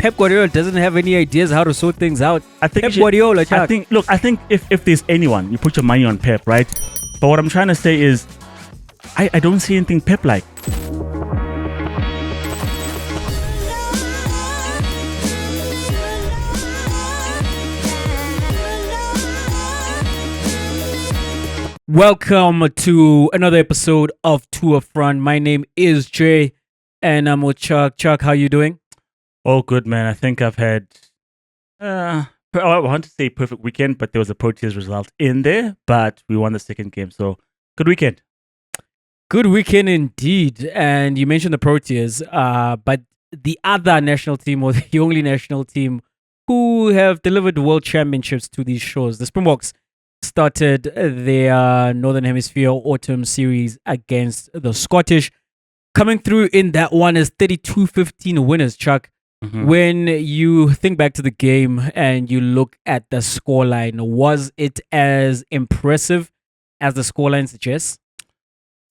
Pep Guardiola doesn't have any ideas how to sort things out. I think Pep Guardiola, I think if there's anyone, you put your money on Pep, right? But what I'm trying to say is, I don't see anything Pep like. Welcome to another episode of To a Front. My name is Jay, and I'm with Chuck. Chuck, how you doing? Oh, good, man. I think I've had, I want to say perfect weekend, but there was a Proteas result in there, but we won the second game, so good weekend. Good weekend indeed. And you mentioned the Proteas, but the other national team, or the only national team who have delivered world championships to these shores, the Springboks, started their Northern Hemisphere Autumn Series against the Scottish. Coming through in that one as 32-15 winners, Chuck. Mm-hmm. When you think back to the game and you look at the scoreline, was it as impressive as the scoreline suggests?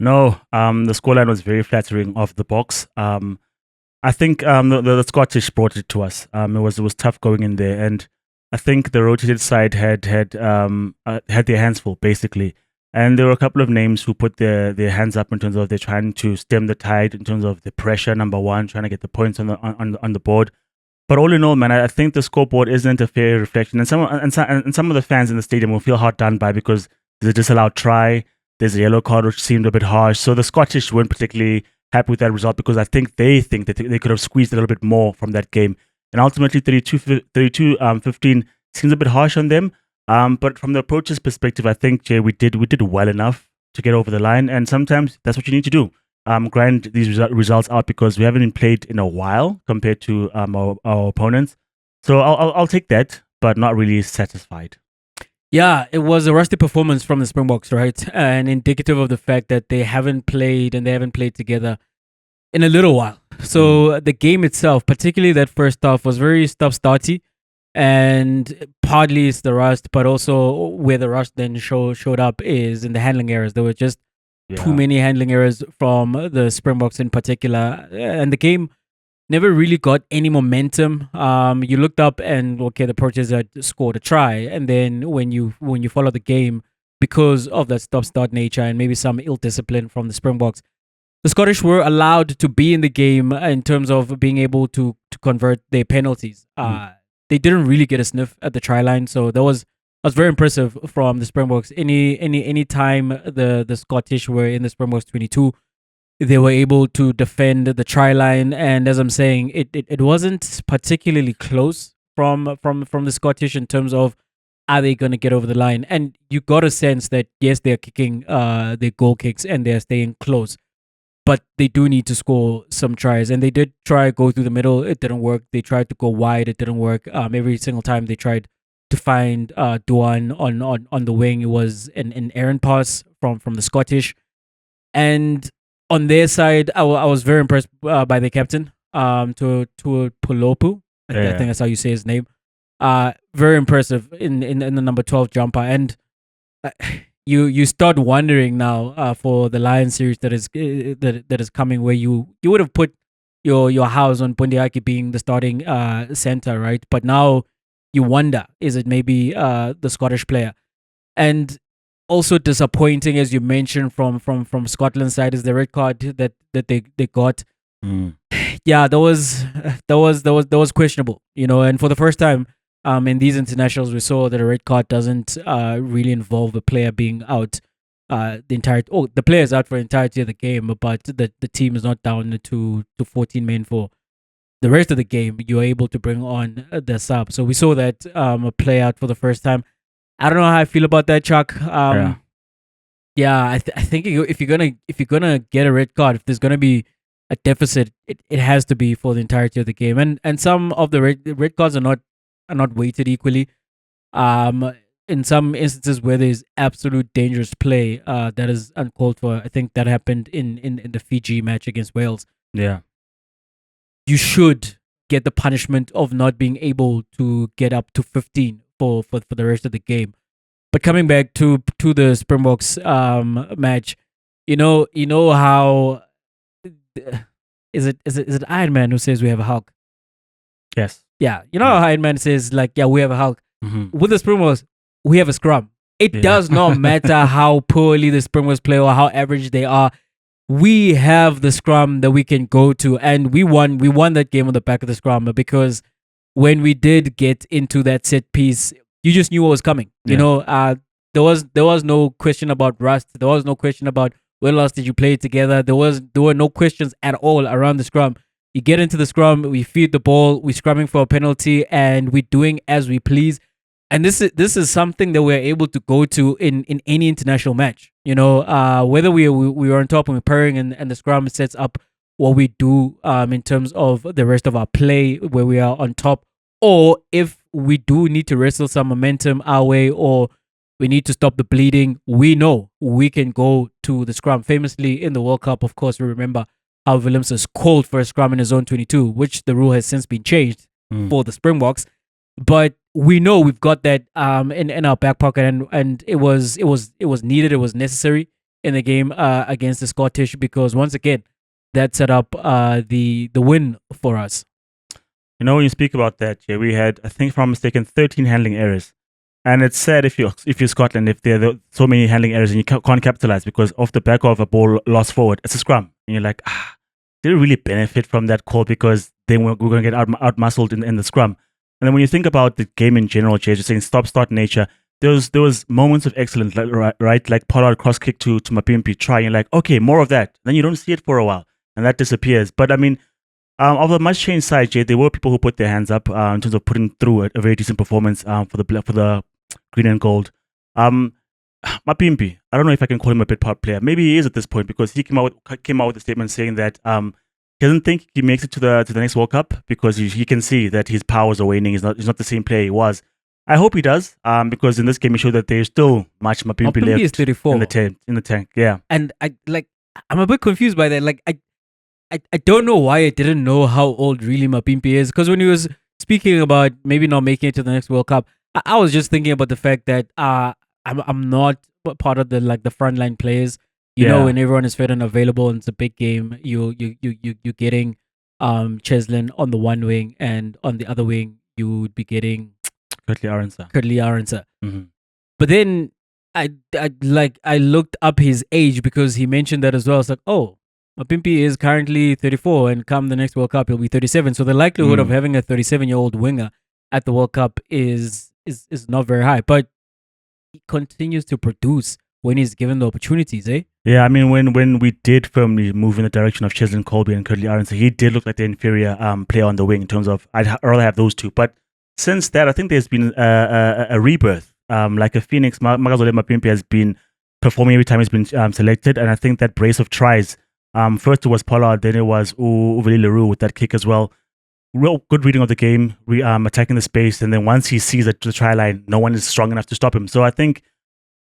No, the scoreline was very flattering of the Boks. I think the Scottish brought it to us. It was tough going in there, and I think the rotated side had their hands full, basically. And there were a couple of names who put their hands up in terms of they're trying to stem the tide in terms of the pressure, number one, trying to get the points on the board. But all in all, man, I think the scoreboard isn't a fair reflection. And some of the fans in the stadium will feel hard done by because there's a disallowed try, there's a yellow card which seemed a bit harsh. So the Scottish weren't particularly happy with that result because I think they think that they could have squeezed a little bit more from that game. And ultimately, 32-15 seems a bit harsh on them. But from the approaches perspective, I think, Jay, we did well enough to get over the line. And sometimes that's what you need to do. Grind these results out because we haven't been played in a while compared to our opponents. So I'll take that, but not really satisfied. Yeah, it was a rusty performance from the Springboks, right? And indicative of the fact that they haven't played together in a little while. So the game itself, particularly that first half, was very stop-starty. And partly it's the rust, but also where the rust then showed up is in the handling errors. There were just too many handling errors from the Springboks in particular. And the game never really got any momentum. You looked up and, okay, the Proteas had scored a try. And then when you follow the game, because of that stop-start nature and maybe some ill-discipline from the Springboks, the Scottish were allowed to be in the game in terms of being able to convert their penalties. They didn't really get a sniff at the try line, so that was very impressive from the Springboks. Any time the Scottish were in the Springboks 22, they were able to defend the try line, and as I'm saying, it wasn't particularly close from the Scottish in terms of are they going to get over the line, and you got a sense that yes, they're kicking their goal kicks and they're staying close. But they do need to score some tries. And they did try go through the middle. It didn't work. They tried to go wide. It didn't work. Every single time they tried to find Duan on the wing, it was an errant pass from the Scottish. And on their side, I was very impressed by the captain, to Pulopu. I think that's how you say his name. Very impressive in the number 12 jumper. And you start wondering now for the Lions series that is coming, where you would have put your house on Bundiaki being the starting center, right? But now you wonder, is it maybe the Scottish player? And also disappointing, as you mentioned, from Scotland's side, is the red card that they got. Yeah, that was questionable, and for the first time in these internationals, we saw that a red card doesn't really involve a player being out the player is out for the entirety of the game, but the team is not down to 14 men for the rest of the game. You're able to bring on the sub. So we saw that play out for the first time. I don't know how I feel about that, Chuck. I think if you're gonna get a red card, if there's gonna be a deficit, it has to be for the entirety of the game. And some of the red cards are not weighted equally. In some instances where there's absolute dangerous play that is uncalled for, I think that happened in the Fiji match against Wales. Yeah, you should get the punishment of not being able to get up to 15 for the rest of the game. But coming back to the Springboks match, you know how is it Iron Man who says we have a Hulk? Yes. Yeah, you know how Hindman says like, yeah, we have a Hulk. Mm-hmm. With the Springboks, we have a scrum. It Yeah. does not matter how poorly the Springboks play or how average they are. We have the scrum that we can go to, and we won. We won that game on the back of the scrum because when we did get into that set piece, you just knew what was coming. You Yeah. know, there was no question about rust. There was no question about when last did you play together. There were no questions at all around the scrum. You get into the scrum, we feed the ball, we're scrumming for a penalty, and we're doing as we please. And this is something that we're able to go to in any international match. You know, whether we are on top and we're purring, and the scrum sets up what we do in terms of the rest of our play where we are on top, or if we do need to wrestle some momentum our way, or we need to stop the bleeding, we know we can go to the scrum. Famously in the World Cup, of course, we remember how Williams is called for a scrum in his zone 22, which the rule has since been changed for the Springboks. But we know we've got that in our back pocket, and it was needed, it was necessary in the game against the Scottish, because once again that set up the win for us. You know, when you speak about that, yeah, we had, I think, if I'm mistaken, 13 handling errors. And it's sad if you're Scotland, if there are so many handling errors and you can't capitalize because off the back of a ball lost forward, it's a scrum. And you're like, did we really benefit from that call because then we're going to get out-muscled in the scrum? And then when you think about the game in general, Jay, just saying stop-start nature, there was moments of excellence, right? Like Pollard cross-kick to Mapimpi, try, and like, okay, more of that. Then you don't see it for a while, and that disappears. But I mean, of a much changed side, Jay, there were people who put their hands up in terms of putting through a very decent performance for the green and gold. Mapimpi, I don't know if I can call him a bit part player. Maybe he is at this point because he came out with a statement saying that he doesn't think he makes it to the next World Cup because he can see that his powers are waning. He's not the same player he was. I hope he does because in this game he showed that there's still much Mapimpi left is 34 in the tank. Yeah, and I'm a bit confused by that. Like I don't know why I didn't know how old really Mapimpi is, because when he was speaking about maybe not making it to the next World Cup, I was just thinking about the fact that I'm not part of the frontline players. You know, when everyone is fit and available and it's a big game, you're getting Cheslin on the one wing, and on the other wing you would be getting Kurtley Arendse. Mm-hmm. But then I looked up his age because he mentioned that as well. It's like, oh, Mapimpi is currently 34, and come the next World Cup he'll be 37. So the likelihood of having a 37-year-old winger at the World Cup is not very high. But he continues to produce when he's given the opportunities, eh? Yeah, I mean, when we did firmly move in the direction of Cheslin Colby and Kurtley Arendse, he did look like the inferior player on the wing in terms of I'd rather have those two. But since that, I think there's been a rebirth. Like a phoenix, Makazole Mapimpi has been performing every time he's been selected, and I think that brace of tries. First it was Pollard, then it was Uveli Leroux with that kick as well. Real good reading of the game, attacking the space, and then once he sees the try line, no one is strong enough to stop him. So I think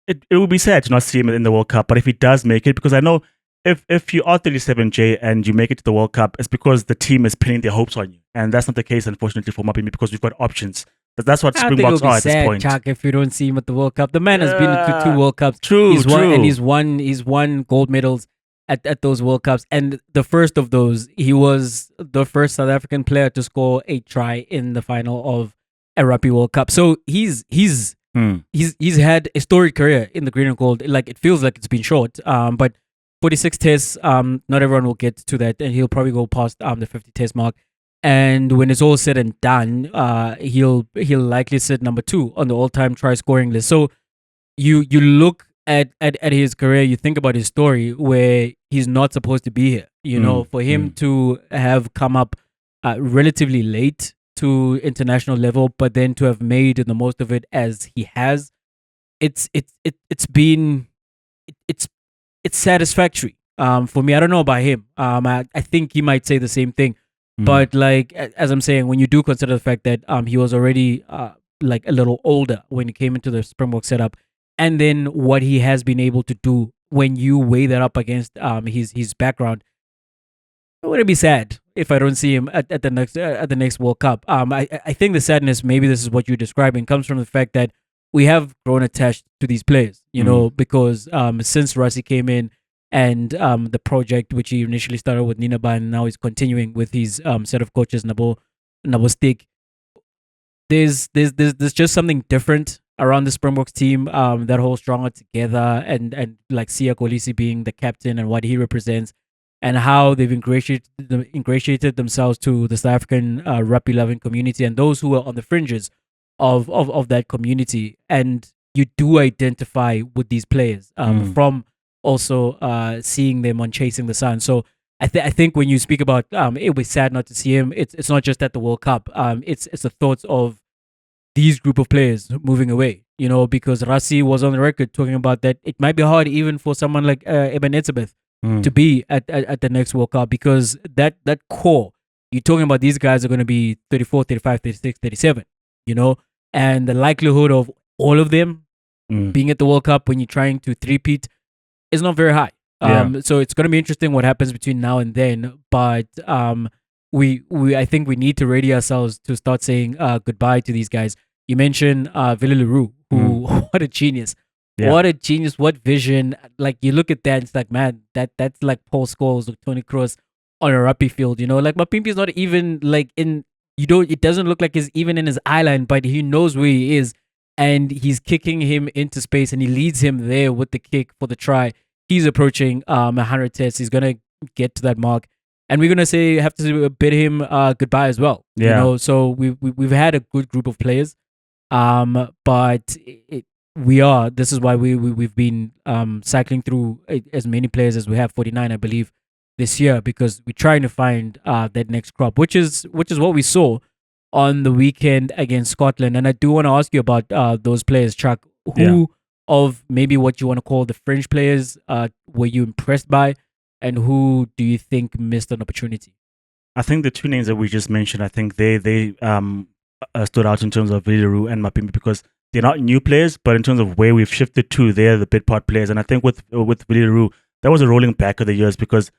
it would be sad to not see him in the World Cup. But if he does make it, because I know if you are 37J and you make it to the World Cup, it's because the team is pinning their hopes on you, and that's not the case, unfortunately, for Mapimpi, because we've got options. That's what Springboks are at this point. Chuck, if you don't see him at the World Cup, the man has been to 2 World Cups. True, and he's won gold medals at those World Cups, and the first of those, he was the first South African player to score a try in the final of a Rugby World Cup. So he's had a storied career in the green and gold. Like, it feels like it's been short, but 46 tests, not everyone will get to that, and he'll probably go past the 50 test mark. And when it's all said and done, he'll likely sit number 2 on the all-time try scoring list. So you look at his career, you think about his story where he's not supposed to be here. You know, for him to have come up relatively late to international level, but then to have made the most of it as he has, it's satisfactory for me. I don't know about him. I think he might say the same thing. But like, as I'm saying, when you do consider the fact that he was already like a little older when he came into the Springbok setup, and then what he has been able to do when you weigh that up against his background, I wouldn't be sad if I don't see him at the next World Cup. I think the sadness, maybe this is what you're describing, comes from the fact that we have grown attached to these players, you know, because since Rassie came in, and the project which he initially started with Ninaban, and now he's continuing with his set of coaches, Nabo Nabostik, there's just something different around the Springboks team. That whole stronger together, and like Siya Kolisi being the captain and what he represents, and how they've ingratiated themselves to the South African rugby loving community and those who are on the fringes of that community. And you do identify with these players from also seeing them on Chasing the Sun. So I think when you speak about it was sad not to see him. It's not just at the World Cup. It's the thoughts of these group of players moving away. You know, because Rassi was on the record talking about that it might be hard even for someone like Eben Etzebeth to be at the next World Cup, because that core, you're talking about these guys are going to be 34, 35, 36, 37, you know, and the likelihood of all of them being at the World Cup when you're trying to three-peat is not very high. So it's going to be interesting what happens between now and then. But we I think we need to ready ourselves to start saying goodbye to these guys. You mentioned Ville Leroux, who what a genius. Yeah. What a genius, what vision. Like you look at that, it's like, man, that's like Paul Scholes or Tony Kroos on a rugby field, you know? Like Mapimpi is not even like it doesn't look like he's even in his eye line, but he knows where he is and he's kicking him into space and he leads him there with the kick for the try. He's approaching 100 tests. He's gonna get to that mark. And we're gonna have to bid him goodbye as well. Yeah. You know, so we've had a good group of players. But this is why we've been cycling through as many players as we have, 49 I believe this year, because we're trying to find that next crop, which is what we saw on the weekend against Scotland. And I do want to ask you about those players, Chuck. Who of maybe what you want to call the fringe players were you impressed by, and who do you think missed an opportunity? I think the two names that we just mentioned, I think they stood out in terms of Ville Leroux and Mapimpi, because they're not new players, but in terms of where we've shifted to, they're the bit part players. And I think with Ville Leroux, that was a rolling back of the years, because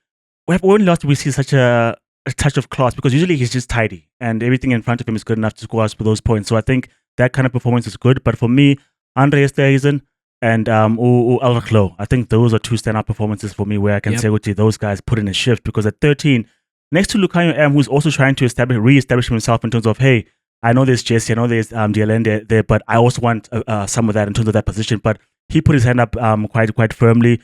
when last did we see such a touch of class? Because usually he's just tidy and everything in front of him is good enough to score us for those points. So I think that kind of performance is good. But for me, Andre Esterhuizen and Ulrich Loh, I think those are two standout performances for me, where I can say, okay, those guys put in a shift. Because at 13, next to Lucanio M, who's also trying to re-establish himself in terms of, hey, I know there's Jesse, I know there's DLN there, but I also want some of that in terms of that position. But he put his hand up quite firmly,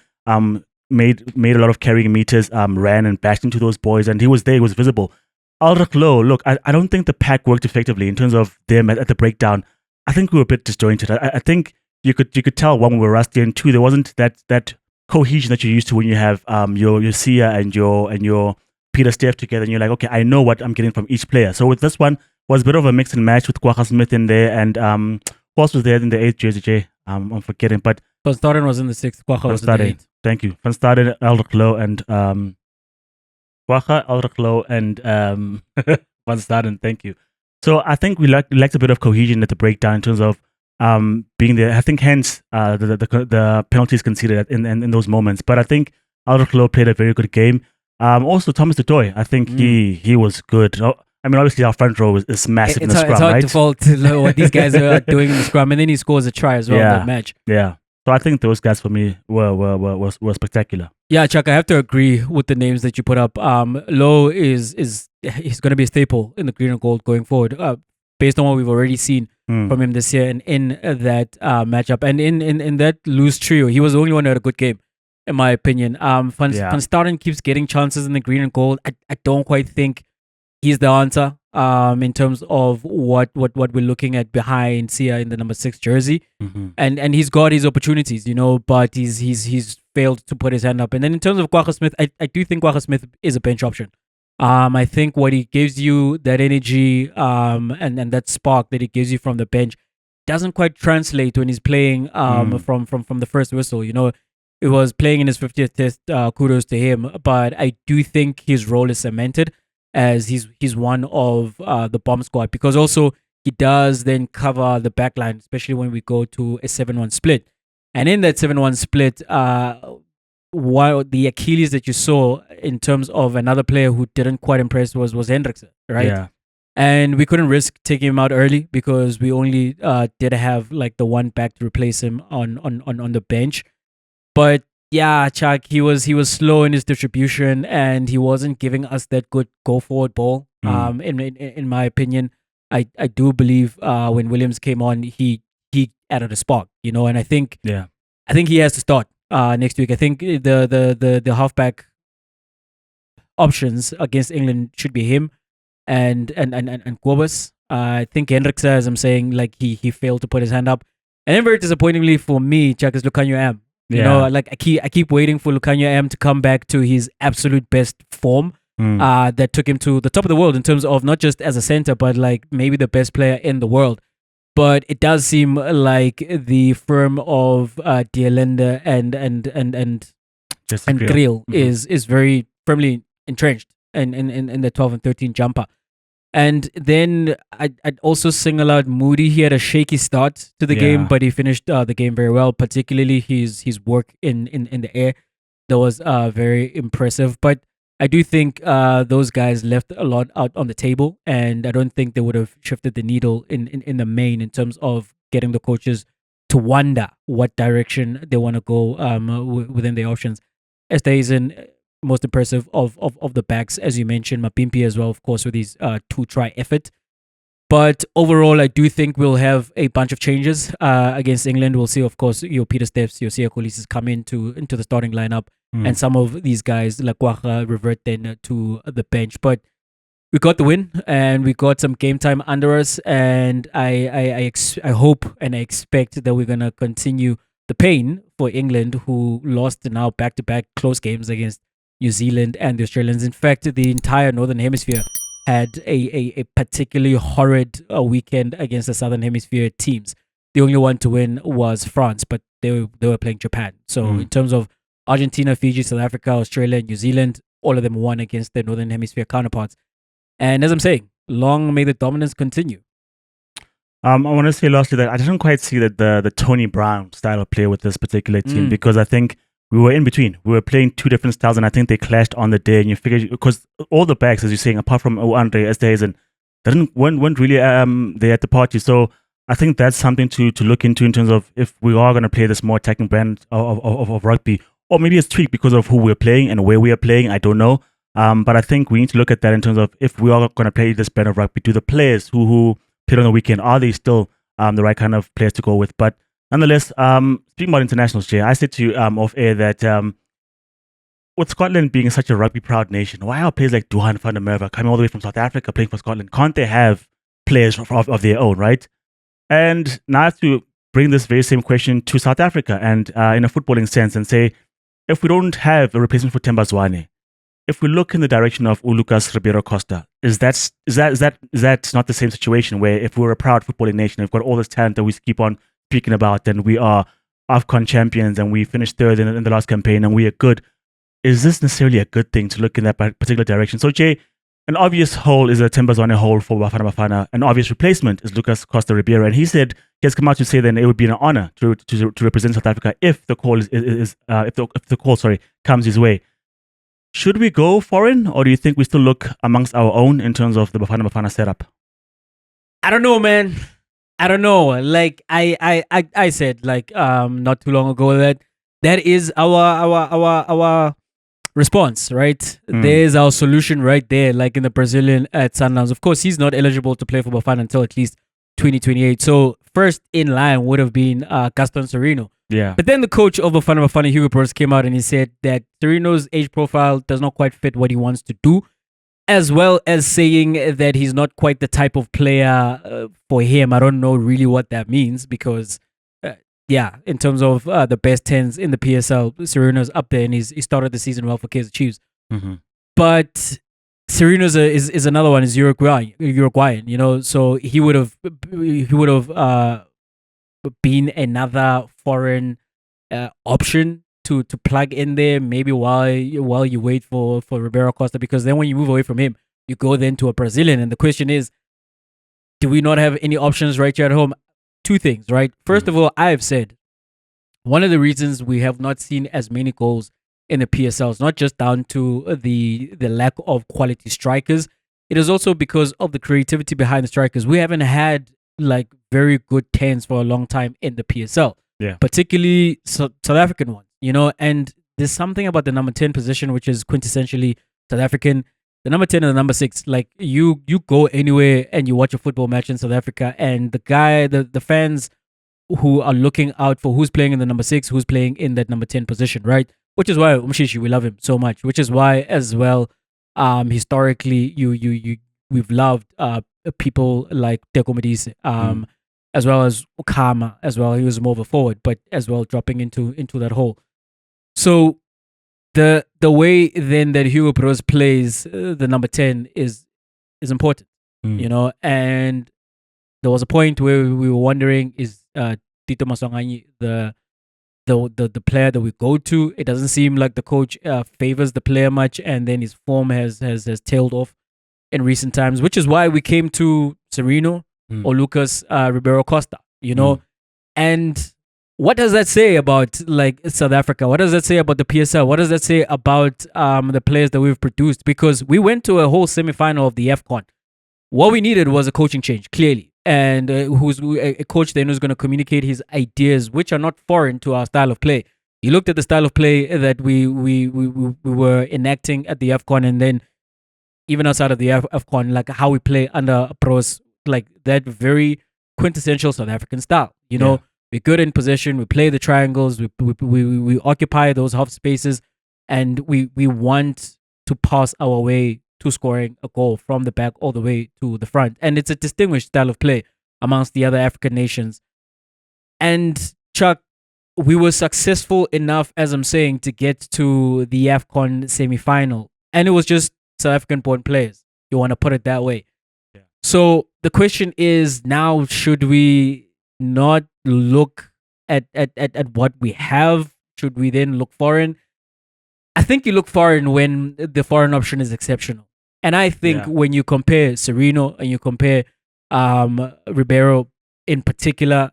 made a lot of carrying meters, ran and bashed into those boys, and he was there, he was visible. Ulrich Loh, look, I don't think the pack worked effectively in terms of them at the breakdown. I think we were a bit disjointed. I think you could tell, one, we were rusty, and two, there wasn't that cohesion that you're used to when you have your Sia and your Peter Steph together, and you're like, okay, I know what I'm getting from each player. So with this one, was a bit of a mix and match with Kwagga Smith in there, and who else was there in the 8th jersey, Jay? I'm forgetting, but Van Staden was in the 6th, Kwagga was in the 8th. Thank you. Van Staden, Ulrich Loh, and Kwagga, Ulrich Loh, and Van Staden, thank you. So I think we lacked a bit of cohesion at the breakdown in terms of being there. I think hence the penalties conceded in those moments. But I think Ulrich Loh played a very good game. Also, Thomas du Toit, I think he was good. I mean, obviously, our front row is massive in the scrum, right? It's hard to fault what these guys are doing in the scrum, and then he scores a try as well in that match. Yeah. So I think those guys for me were spectacular. Yeah, Chuck, I have to agree with the names that you put up. Low is he's going to be a staple in the green and gold going forward, based on what we've already seen from him this year and in that matchup. And in that loose trio, he was the only one who had a good game, in my opinion. Van Staden keeps getting chances in the green and gold. I don't quite think he's the answer in terms of what we're looking at behind Sia in the number 6 jersey. And he's got his opportunities, you know, but he's failed to put his hand up. And then in terms of Kwagga Smith, I do think Kwagga Smith is a bench option. I think what he gives you, that energy and that spark that he gives you from the bench, doesn't quite translate when he's playing from the first whistle. You know, it was playing in his 50th test, kudos to him, but I do think his role is cemented as he's one of the bomb squad, because also he does then cover the back line, especially when we go to a 7-1 split. And in that 7-1 split, while the Achilles that you saw in terms of another player who didn't quite impress was Hendriksen, right? Yeah. And we couldn't risk taking him out early because we only did have like the one back to replace him on the bench. But yeah, Chuck, he was slow in his distribution and he wasn't giving us that good go forward ball In my opinion, I do believe when Williams came on, he added a spark, and I think he has to start next week. I think the halfback options against England should be him and Kobus. I think Hendrikse, as I'm saying, like he failed to put his hand up. And then very disappointingly for me, Chuck, is Lucanio Am. Like I keep waiting for Lucanio Am to come back to his absolute best form that took him to the top of the world in terms of not just as a center, but like maybe the best player in the world. But it does seem like the firm of Dialenda and Grill is very firmly entrenched in the 12 and 13 jumper. And then I'd also single out Moody. He had a shaky start to the game, but he finished the game very well, particularly his work in the air. That was very impressive. But I do think those guys left a lot out on the table, and I don't think they would have shifted the needle in the main in terms of getting the coaches to wonder what direction they want to go within their options. Esthuizen, most impressive of the backs, as you mentioned, Mapimpi as well, of course, with his 2-try effort. But overall, I do think we'll have a bunch of changes against England. We'll see, of course, your Peter Steps, your Sia Colises come into the starting lineup, and some of these guys, like Kwacha, revert then to the bench. But we got the win, and we got some game time under us, and I hope and I expect that we're gonna continue the pain for England, who lost now back-to-back close games against New Zealand and the Australians. In fact, the entire Northern Hemisphere had a particularly horrid weekend against the Southern Hemisphere teams. The only one to win was France, but they were playing Japan. So in terms of Argentina, Fiji, South Africa, Australia, New Zealand, all of them won against their Northern Hemisphere counterparts. And as I'm saying, long may the dominance continue. I want to say lastly that I didn't quite see that the Tony Brown style of play with this particular team, because I think we were in between. We were playing two different styles, and I think they clashed on the day. And you figure, because all the backs, as you're saying, apart from Andre Esthuizen, weren't really there at the party. So I think that's something to look into in terms of if we are going to play this more attacking brand of rugby, or maybe it's tweaked because of who we're playing and where we are playing. I don't know. But I think we need to look at that in terms of if we are going to play this brand of rugby, do the players who played on the weekend, are they still the right kind of players to go with? But nonetheless, speaking about internationals, Jay, I said to you off air that with Scotland being such a rugby-proud nation, why are players like Duhan van der Merwe coming all the way from South Africa playing for Scotland? Can't they have players of their own, right? And now I have to bring this very same question to South Africa and in a footballing sense and say, if we don't have a replacement for Themba Zwane, if we look in the direction of Lucas Ribeiro Costa, is that not the same situation where if we're a proud footballing nation, we've got all this talent that we keep on speaking about, and we are AFCON champions and we finished third in the last campaign and we are good, is this necessarily a good thing to look in that particular direction? So Jay, an obvious hole is a Themba Zwane hole for Bafana Bafana. An obvious replacement is Lucas Costa Ribeiro, and he said he has come out to say then it would be an honor to represent South Africa if the call if the call comes his way. Should we go foreign, or do you think we still look amongst our own in terms of the Bafana Bafana setup? I don't know, man. I don't know. Like I said, like not too long ago, that is our response, right? There's our solution right there, like in the Brazilian at Sundowns. Of course, he's not eligible to play for Bafana until at least 2028. So first in line would have been Gaston Sereno. Yeah. But then the coach of Bafana Bafana, Hugo Broos, came out and he said that Sereno's age profile does not quite fit what he wants to do, as well as saying that he's not quite the type of player for him. I don't know really what that means because, in terms of the best 10s in the PSL, Sereno's up there and he started the season well for Kaizer Chiefs. Mm-hmm. But Sereno's is another one, is Uruguayan, you know, so he would have been another foreign option to plug in there, maybe while you wait for Ribeiro Costa, because then when you move away from him, you go then to a Brazilian, and the question is, do we not have any options right here at home? Two things, right? First of all, I have said one of the reasons we have not seen as many goals in the PSL is not just down to the lack of quality strikers. It is also because of the creativity behind the strikers. We haven't had like very good 10s for a long time in the PSL, particularly South African ones, you know, and there's something about the number 10 position which is quintessentially South African. the number 10 and the number 6, like you go anywhere and you watch a football match in South Africa, and the fans who are looking out for who's playing in the number 6, who's playing in that number 10 position, right? Which is why Umshishi, we love him so much. Which is why as well, historically, we've loved people like Teko Modise, as well as Ukama as well. He was more of a forward, but as well dropping into that hole. So the way then that Hugo Bros plays the number 10 is important, you know. And there was a point where we were wondering, is Tito Maswanganyi the player that we go to? It doesn't seem like the coach favors the player much, and then his form has tailed off in recent times, which is why we came to Sereno or Lucas Ribeiro Costa, you know. And what does that say about like South Africa? What does that say about the PSL? What does that say about the players that we've produced? Because we went to a whole semi-final of the AFCON. What we needed was a coaching change, clearly. And who's a coach then who's going to communicate his ideas, which are not foreign to our style of play. He looked at the style of play that we were enacting at the AFCON, and then even outside of the AFCON, like how we play under pros, like that very quintessential South African style. You know, we're good in possession. We play the triangles. We occupy those half spaces, and we want to pass our way to scoring a goal from the back all the way to the front. And it's a distinguished style of play amongst the other African nations. And Chuck, we were successful enough, as I'm saying, to get to the AFCON semi-final. And it was just South African-born players. You want to put it that way. Yeah. So the question is now, should we not look at what we have? Should we then look foreign? I think you look foreign when the foreign option is exceptional. And I think when you compare Sereno and you compare Ribeiro in particular,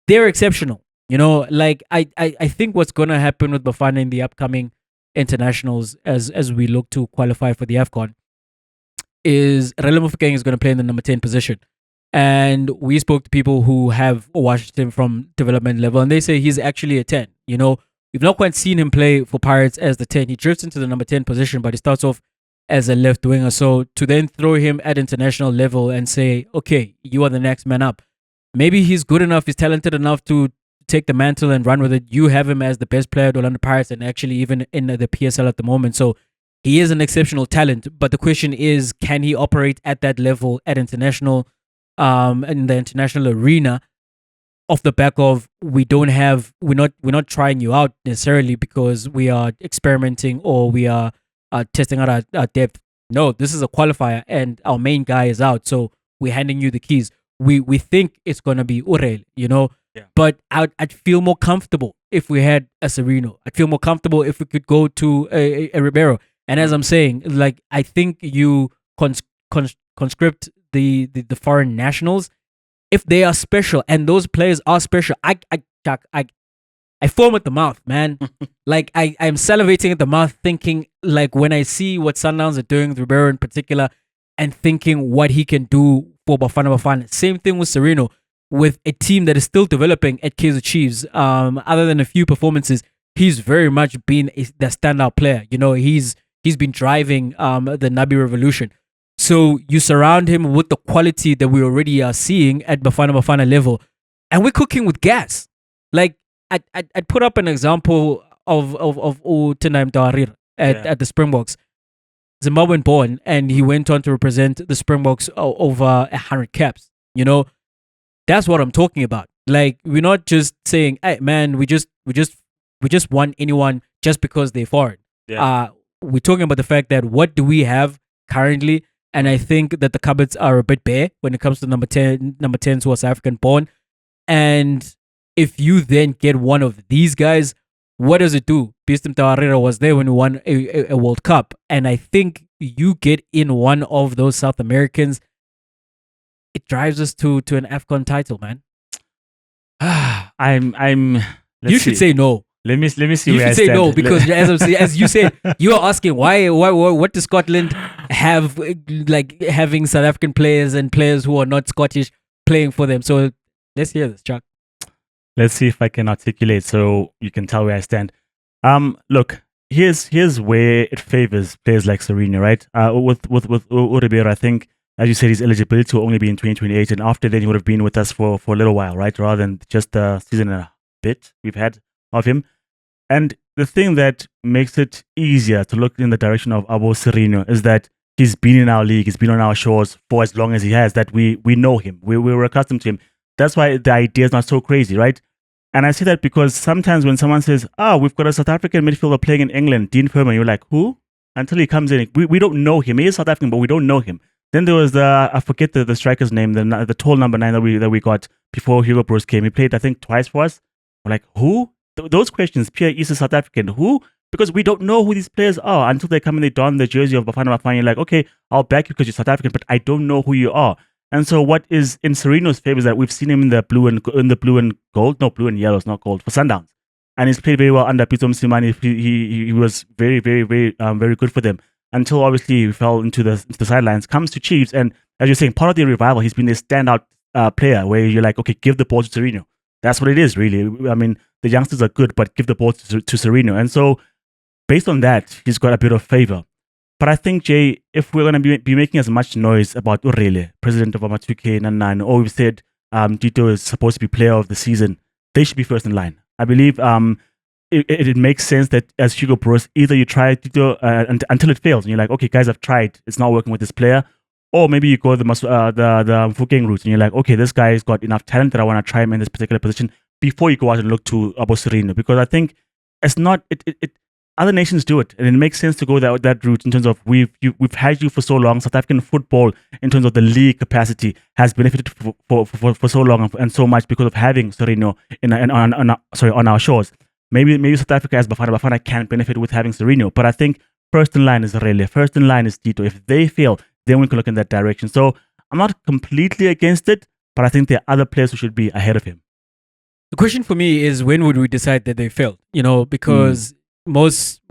they're exceptional. You know, like I think what's going to happen with Bafana in the upcoming internationals as we look to qualify for the AFCON is Relemo Mofokeng is going to play in the number 10 position. And we spoke to people who have watched him from development level, and they say he's actually a 10. You know, we've not quite seen him play for Pirates as the 10. He drifts into the number 10 position, but he starts off as a left winger. So to then throw him at international level and say, okay, you are the next man up. Maybe he's good enough, he's talented enough to take the mantle and run with it. You have him as the best player at Orlando Pirates and actually even in the PSL at the moment. So he is an exceptional talent. But the question is, can he operate at that level at international, in the international arena, off the back of we're not trying you out necessarily because we are experimenting or we are testing out our depth. No, this is a qualifier and our main guy is out, so we're handing you the keys. We think it's gonna be Urel, you know. Yeah. But I'd feel more comfortable if we had a Sereno. I'd feel more comfortable if we could go to a Ribeiro. And as I'm saying, like I think you conscript the foreign nationals if they are special and those players are special. I foam at the mouth, man. Like I'm salivating at the mouth, thinking like when I see what Sundowns are doing with Ribeiro in particular, and thinking what he can do for Bafana Bafana. Same thing with Sereno, with a team that is still developing at Kaizer Chiefs. Other than a few performances, he's very much been the standout player. You know, he's been driving the Nabi revolution. So you surround him with the quality that we already are seeing at Bafana Bafana level, and we're cooking with gas. Like I'd put up an example of Tenai Mtawarira at the Springboks. Zimbabwean born, and he went on to represent the Springboks over 100 caps. You know, that's what I'm talking about. Like, we're not just saying, hey man, we just want anyone just because they're foreign. Yeah. We're talking about the fact that what do we have currently, and I think that the cupboards are a bit bare when it comes to number 10s who are South African born. And if you then get one of these guys, what does it do? Beast Mtawarira was there when we won a World Cup. And I think you get in one of those South Americans, it drives us to an AFCON title, man. You should say no. Let me see. You should say no because as you said, you are asking why what does Scotland have, like having South African players and players who are not Scottish playing for them. So let's hear this, Chuck. Let's see if I can articulate so you can tell where I stand. Look, here's where it favors players like Serena, right? With Ribeiro, I think, as you said, his eligibility will only be in 2028, and after then he would have been with us for a little while, right? Rather than just a season and a bit we've had of him. And the thing that makes it easier to look in the direction of Abo Sereno is that he's been in our league, he's been on our shores for as long as he has, that we know him, we're accustomed to him. That's why the idea is not so crazy, right? And I say that because sometimes when someone says, we've got a South African midfielder playing in England, Dean Furman, you're like, who? Until he comes in, we don't know him. He is South African, but we don't know him. Then there was I forget the striker's name, the tall number 9 that we got before Hugo Broos came. He played, I think, twice for us. We're like, who? Those questions, Pierre is a South African. Who? Because we don't know who these players are until they come and they don the jersey of Bafana Bafana. You're like, okay, I'll back you because you're South African, but I don't know who you are. And so what is in Sereno's favor is that we've seen him in the blue and gold, no, blue and yellow, it's not gold, for Sundowns. And he's played very well under Pito Msimani. He was very, very, very, very good for them until obviously he fell into the sidelines. Comes to Chiefs, and as you're saying, part of the revival, he's been a standout player where you're like, okay, give the ball to Sereno. That's what it is, really. I mean, the youngsters are good, but give the ball to Sereno. And so based on that, he's got a bit of favor. But I think, Jay, if we're going to be making as much noise about Urele, president of Amatuke Nanan, or we've said Tito is supposed to be player of the season, they should be first in line. I believe it makes sense that as Hugo Broos, either you try Tito until it fails, and you're like, okay, guys, I've tried, it's not working with this player, or maybe you go the Mfukeng route, and you're like, okay, this guy's got enough talent that I want to try him in this particular position before you go out and look to Abo Sereno, because I think it's not it. Other nations do it, and it makes sense to go that route in terms of we've had you for so long. South African football, in terms of the league capacity, has benefited for so long and so much because of having Sereno on our shores. Maybe South Africa as Bafana Bafana can benefit with having Sereno, but I think first in line is Rele, first in line is Tito. If they fail, then we can look in that direction. So I'm not completely against it, but I think there are other players who should be ahead of him. The question for me is, when would we decide that they failed? Because most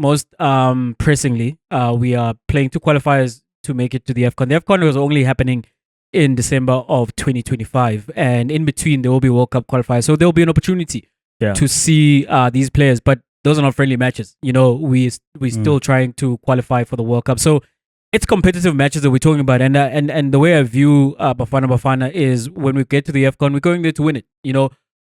pressingly, we are playing 2 qualifiers to make it to the AFCON. The AFCON was only happening in December of 2025, and in between there will be World Cup qualifiers, so there will be an opportunity to see these players. But those are not friendly matches. We're still trying to qualify for the World Cup, so it's competitive matches that we're talking about. And the way I view Bafana Bafana is, when we get to the AFCON, we're going there to win it.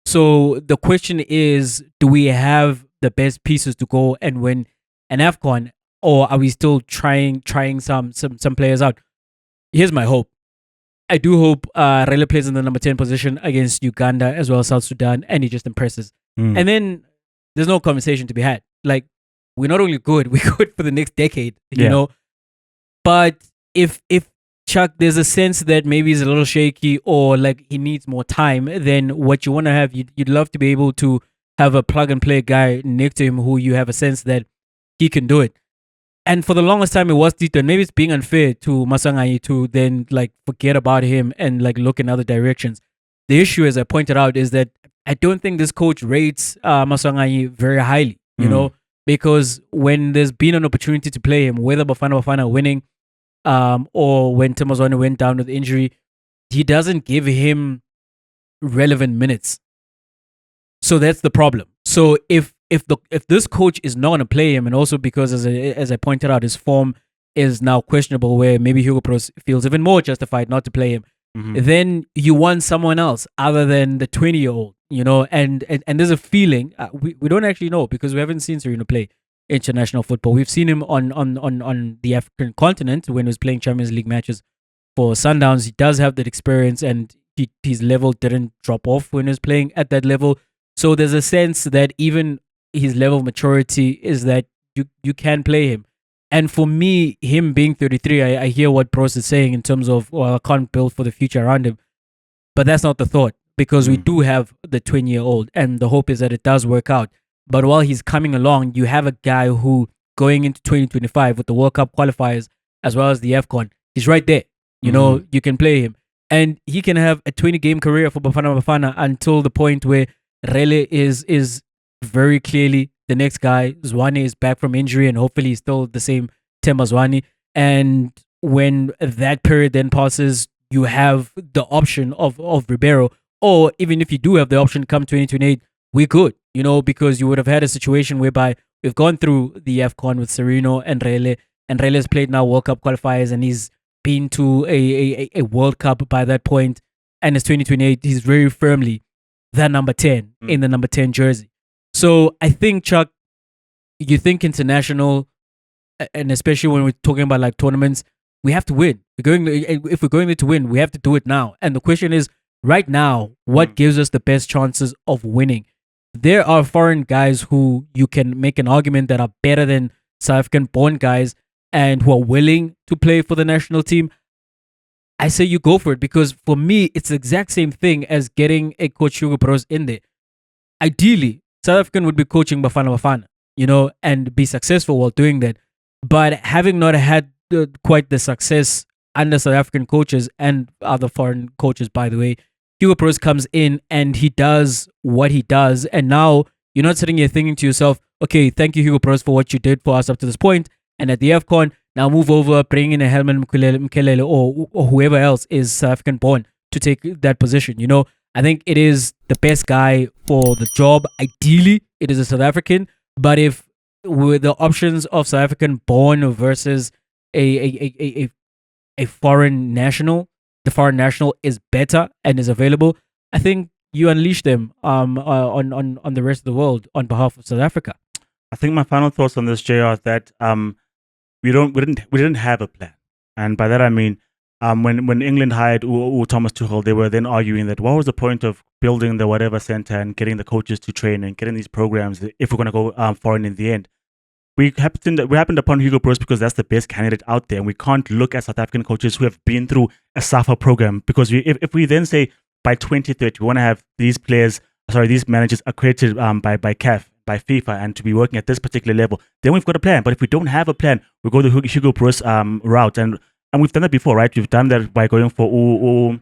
So the question is, do we have the best pieces to go and win an AFCON, or are we still trying some players out? Here's my hope. I do hope Rele plays in the number 10 position against Uganda as well as South Sudan, and he just impresses. And then there's no conversation to be had. Like, we're not only good, we're good for the next decade, you know. But if Chuck, there's a sense that maybe he's a little shaky, or like he needs more time, then what you want to have, you'd love to be able to have a plug and play guy next to him who you have a sense that he can do it. And for the longest time it was Tito. Maybe it's being unfair to Masangai to then like forget about him and like look in other directions. The issue, as I pointed out, is that I don't think this coach rates Masangai very highly, because when there's been an opportunity to play him, whether Bafana Bafana winning or when Timazwane went down with injury, he doesn't give him relevant minutes. So that's the problem. So if this coach is not going to play him, and also because as I pointed out, his form is now questionable, where maybe Hugo Broos feels even more justified not to play him, then you want someone else other than the 20-year-old, and there's a feeling, we don't actually know, because we haven't seen Sereno play international football. We've seen him on the African continent when he was playing Champions League matches for Sundowns. He does have that experience, and his level didn't drop off when he was playing at that level. So there's a sense that even his level of maturity is that you can play him. And for me, him being 33, I hear what Broos is saying in terms of, well, I can't build for the future around him. But that's not the thought, because we do have the 20-year-old, and the hope is that it does work out. But while he's coming along, you have a guy who, going into 2025 with the World Cup qualifiers as well as the AFCON, he's right there. You can play him. And he can have a 20-game career for Bafana Bafana until the point where Rele is very clearly the next guy. Zwane is back from injury, and hopefully he's still the same Themba Zwane. And when that period then passes, you have the option of Ribeiro. Or even if you do have the option come 2028, we're good, because you would have had a situation whereby we've gone through the AFCON with Sereno and Rele, and Rele has played now World Cup qualifiers, and he's been to a World Cup by that point, and it's 2028. He's very firmly the number 10 in the number 10 jersey. So I think, Chuck, you think international, and especially when we're talking about like tournaments, we have to win. If we're going there to win, we have to do it now. And the question is, right now, what gives us the best chances of winning? There are foreign guys who you can make an argument that are better than South African born guys and who are willing to play for the national team. I say you go for it, because for me, it's the exact same thing as getting a coach Hugo Bros in there. Ideally, South African would be coaching Bafana Bafana, and be successful while doing that. But having not had quite the success under South African coaches and other foreign coaches, by the way, Hugo Bros comes in and he does what he does. And now you're not sitting here thinking to yourself, okay, thank you, Hugo Bros, for what you did for us up to this point. And at the AFCON, now move over, bring in a Helman Mkelele or whoever else is South African born to take that position. I think it is the best guy for the job. Ideally, it is a South African. But if with the options of South African born versus a foreign national, the foreign national is better and is available, I think you unleash them on the rest of the world on behalf of South Africa. I think my final thoughts on this, JR, is that we didn't have a plan, and by that I mean when England hired Thomas Tuchel, they were then arguing that what was the point of building the whatever center and getting the coaches to train and getting these programs if we're going to go foreign in the end. We happened upon Hugo Bros because that's the best candidate out there, and we can't look at South African coaches who have been through a SAFA program, because if we then say by 2030 we want to have these managers accredited by CAF, by FIFA, and to be working at this particular level, then we've got a plan. But if we don't have a plan, we go the Hugo Bros route, and we've done that before, right? We've done that by going for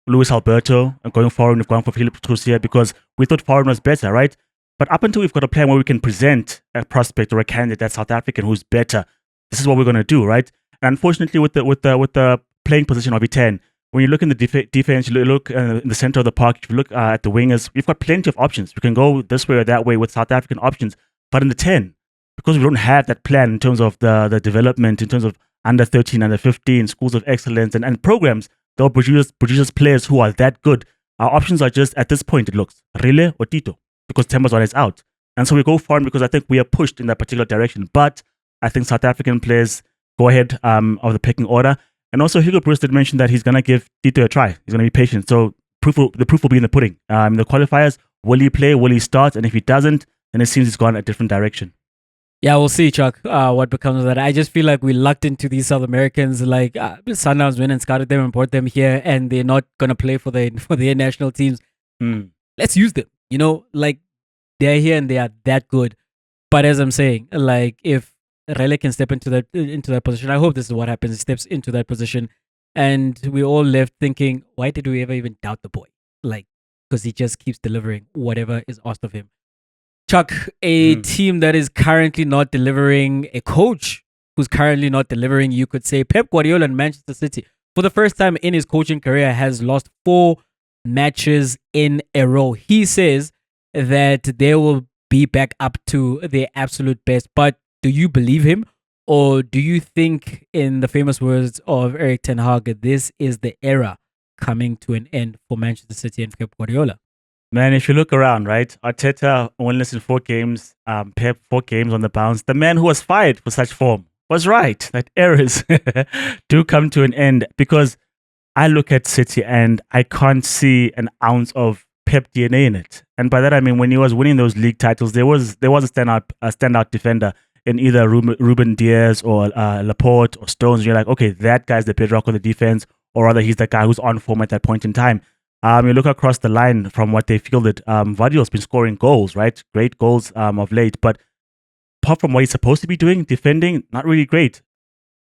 Luis Alberto and going foreign. We've gone for Philip Trussier because we thought foreign was better, right? But up until we've got a plan where we can present a prospect or a candidate that's South African who's better, this is what we're going to do, right? And unfortunately, with the playing position of E10, when you look in the defense, you look in the center of the park, if you look at the wingers, we've got plenty of options. We can go this way or that way with South African options. But in the 10, because we don't have that plan in terms of the development, in terms of under 13, under 15, schools of excellence and programs that will produce players who are that good, our options are just, at this point, it looks Rile or Tito, because Tembazwane is out. And so we go foreign because I think we are pushed in that particular direction. But I think South African players go ahead of the pecking order. And also, Hugo Bros did mention that he's going to give Tito a try. He's going to be patient. So the proof will be in the pudding. In the qualifiers, will he play? Will he start? And if he doesn't, then it seems he's gone a different direction. Yeah, we'll see, Chuck, what becomes of that. I just feel like we lucked into these South Americans. Like Standouts went and scouted them and brought them here, and they're not going to play for their national teams. Let's use them. Like they're here and they are that good. But as I'm saying, like if Rele can step into that position, I hope this is what happens. He steps into that position, and we all left thinking, why did we ever even doubt the boy? Like, because he just keeps delivering whatever is asked of him. Chuck, a team that is currently not delivering, a coach who's currently not delivering, you could say Pep Guardiola and Manchester City, for the first time in his coaching career, has lost 4 matches in a row. He says that they will be back up to their absolute best. But do you believe him? Or do you think, in the famous words of Erik ten Hag, this is the era coming to an end for Manchester City and Pep Guardiola? Man, if you look around, right? Arteta winless in 4 games, Pep 4 games on the bounce. The man who was fired for such form was right. That eras do come to an end, because I look at City and I can't see an ounce of Pep DNA in it. And by that I mean, when he was winning those league titles, there was a standout defender in either Ruben Diaz or Laporte or Stones. You're like, okay, that guy's the bedrock of the defense, or rather, he's the guy who's on form at that point in time. You look across the line from what they fielded. Vardy's been scoring goals, right? Great goals of late, but apart from what he's supposed to be doing, defending, not really great.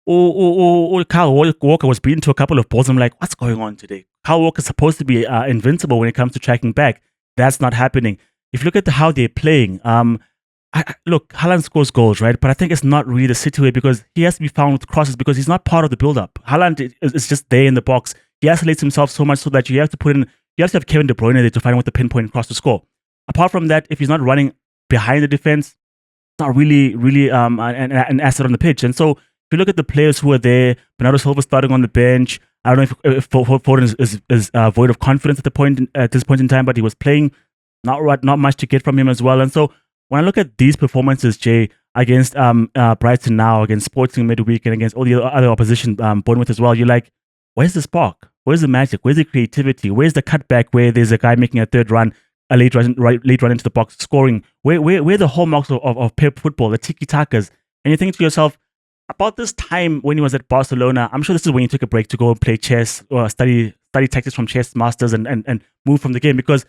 Kyle Walker was beaten to a couple of balls. I'm like, what's going on today? Kyle Walker's supposed to be invincible when it comes to tracking back. That's not happening. If you look at how they're playing, look, Haaland scores goals, right? But I think it's not really the City way, because he has to be found with crosses, because he's not part of the build-up. Haaland is just there in the box. He isolates himself so much so that you have to have Kevin De Bruyne there to find him with the pinpoint cross to score. Apart from that, if he's not running behind the defense, not really an asset on the pitch. And so if you look at the players who are there, Bernardo Silva starting on the bench. I don't know if Foden is void of confidence at this point in time, but he was playing not much to get from him as well. And so when I look at these performances, Jay, against Brighton now, against Sporting midweek, and against all the other opposition, Bournemouth as well, you're like, where's the spark? Where's the magic? Where's the creativity? Where's the cutback where there's a guy making a third run, a late run into the box, scoring? Where are the hallmarks of Pep football, the tiki-takas? And you think to yourself, about this time when he was at Barcelona, I'm sure this is when he took a break to go and play chess or study tactics from chess masters and move from the game, because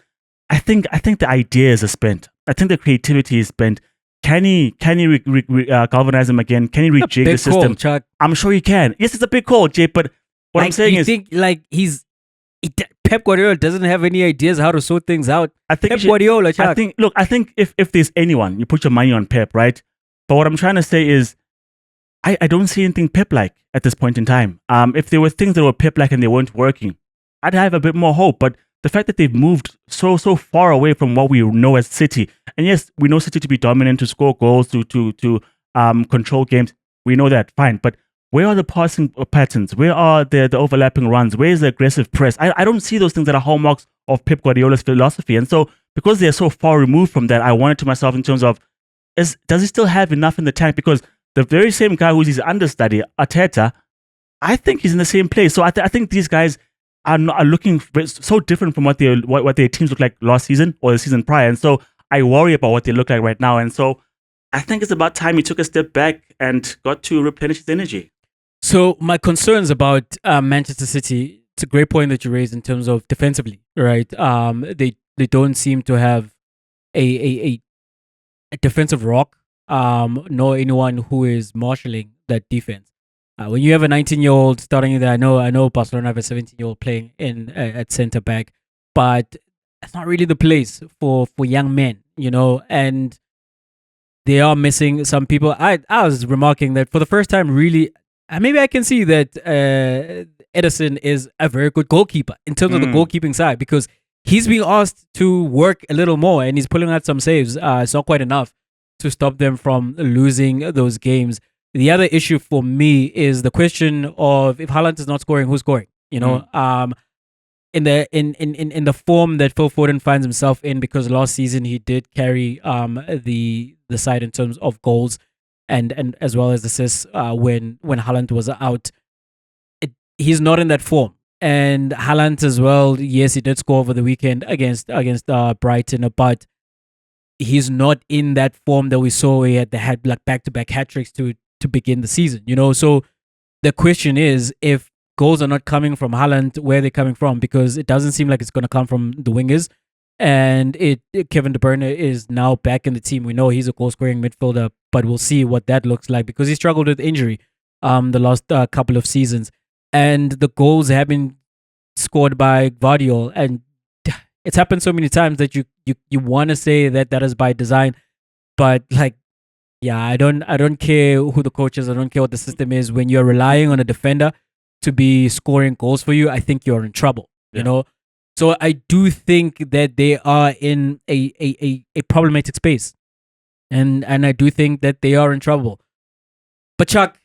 I think the ideas are spent. I think the creativity is spent. Can he galvanize him again? Can he rejig the system? Call, Chuck. I'm sure he can. Yes, it's a big call, Jay, but what I'm saying is... think Pep Guardiola doesn't have any ideas how to sort things out. I think Pep Guardiola, Chuck. I think if there's anyone, you put your money on Pep, right? But what I'm trying to say is, I don't see anything Pep-like at this point in time. If there were things that were Pep-like and they weren't working, I'd have a bit more hope. But the fact that they've moved so far away from what we know as City, and yes, we know City to be dominant, to score goals, to control games. We know that, fine. But where are the passing patterns? Where are the overlapping runs? Where is the aggressive press? I don't see those things that are hallmarks of Pep Guardiola's philosophy. And so, because they're so far removed from that, I wanted to myself in terms of, does he still have enough in the tank? Because the very same guy who's his understudy, Arteta, I think he's in the same place. So I think these guys are looking so different from what their teams look like last season or the season prior. And so I worry about what they look like right now. And so I think it's about time he took a step back and got to replenish his energy. So my concerns about Manchester City, it's a great point that you raised in terms of defensively, right? They don't seem to have a defensive rock, nor anyone who is marshalling that defense. When you have a 19-year-old starting there, I know Barcelona have a 17-year-old playing in at centre back, but it's not really the place for young men, and they are missing some people. I was remarking that for the first time, really, maybe I can see that Ederson is a very good goalkeeper in terms of the goalkeeping side, because he's being asked to work a little more and he's pulling out some saves. It's not quite enough to stop them from losing those games. The other issue for me is the question of, if Haaland is not scoring, who's scoring? In the form that Phil Foden finds himself in, because last season he did carry the side in terms of goals and as well as assists when Haaland was out. He's not in that form. And Haaland as well, yes, he did score over the weekend against Brighton, but he's not in that form that we saw. He had like back-to-back hat tricks to begin the season, So the question is, if goals are not coming from Haaland, where are they coming from? Because it doesn't seem like it's going to come from the wingers. And Kevin De Bruyne is now back in the team. We know he's a goal-scoring midfielder, but we'll see what that looks like, because he struggled with injury the last couple of seasons. And the goals have been scored by Gvardiol, and it's happened so many times that you want to say that is by design, but I don't care who the coach is. I don't care what the system is. When you're relying on a defender to be scoring goals for you, I think you're in trouble. So I do think that they are in a problematic space, and I do think that they are in trouble. But Chuck,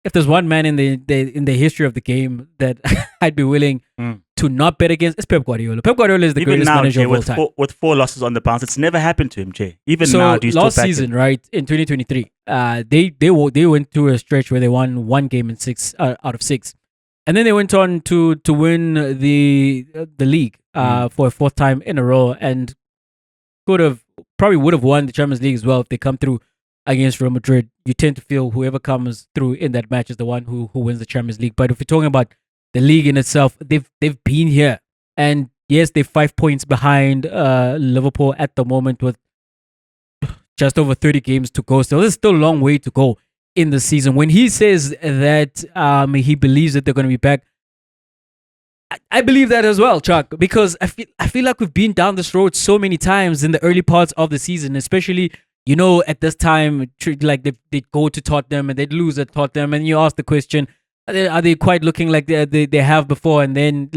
if there's one man in the history of the game that I'd be willing to not bet against, it's Pep Guardiola. Pep Guardiola is the greatest manager of all time. With 4 losses on the bounce, it's never happened to him, Jay. Even now, do you still last season, right, in 2023, they went through a stretch where they won 1 game in 6 out of 6, and then they went on to win the league for a 4th time in a row, and probably would have won the Champions League as well if they come through against Real Madrid. You tend to feel whoever comes through in that match is the one who wins the Champions League. But if you're talking about the league in itself, they've been here, and yes, they're 5 points behind Liverpool at the moment with just over 30 games to go. So there's still a long way to go in the season. When he says that he believes that they're going to be back, I believe that as well, Chuck, because I feel like we've been down this road so many times in the early parts of the season, especially at this time, like they'd go to Tottenham and they'd lose at Tottenham, and you ask the question, are they quite looking like they have before? And then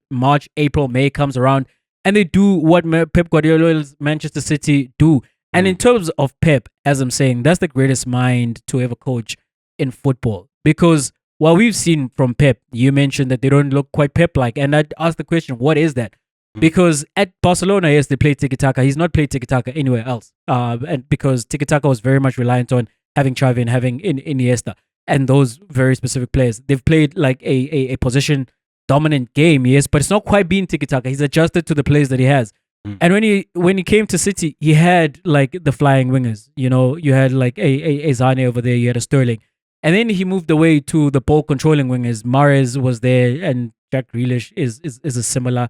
March, April, May comes around, and they do what Pep Guardiola's Manchester City do. And in terms of Pep, as I'm saying, that's the greatest mind to ever coach in football. Because what we've seen from Pep, you mentioned that they don't look quite Pep-like. And I'd ask the question, what is that? Because at Barcelona, yes, they play tiki-taka. He's not played tiki-taka anywhere else. And because tiki-taka was very much reliant on having Xavi and having Iniesta and those very specific players. They've played like a position dominant game, yes, but it's not quite being tiki-taka. He's adjusted to the players that he has. And when he came to City, he had like the flying wingers. You know, you had like a Zane over there, you had a Sterling. And then he moved away to the ball controlling wingers. Mahrez was there, and Jack Grealish is a similar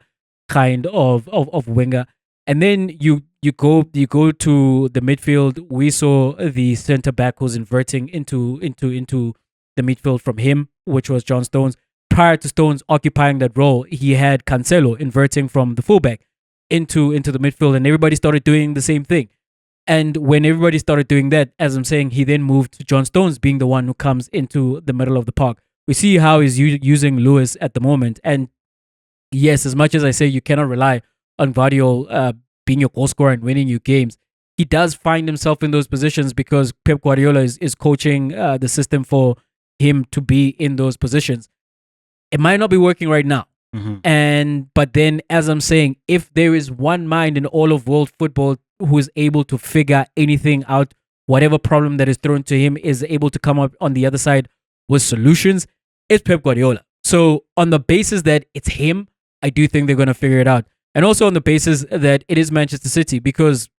kind of winger. And then you go to the midfield. We saw the centre back who's inverting into the midfield from him, which was John Stones. Prior to Stones occupying that role, he had Cancelo inverting from the fullback into the midfield, and everybody started doing the same thing. And when everybody started doing that, as I'm saying, he then moved to John Stones being the one who comes into the middle of the park. We see how he's using Lewis at the moment. And yes, as much as I say you cannot rely on Guardiola being your goal scorer and winning you games, he does find himself in those positions because Pep Guardiola is coaching the system for him to be in those positions. It might not be working right now. But then, as I'm saying, if there is one mind in all of world football who is able to figure anything out, whatever problem that is thrown to him is able to come up on the other side with solutions, it's Pep Guardiola. So on the basis that it's him, I do think they're going to figure it out. And also on the basis that it is Manchester City, because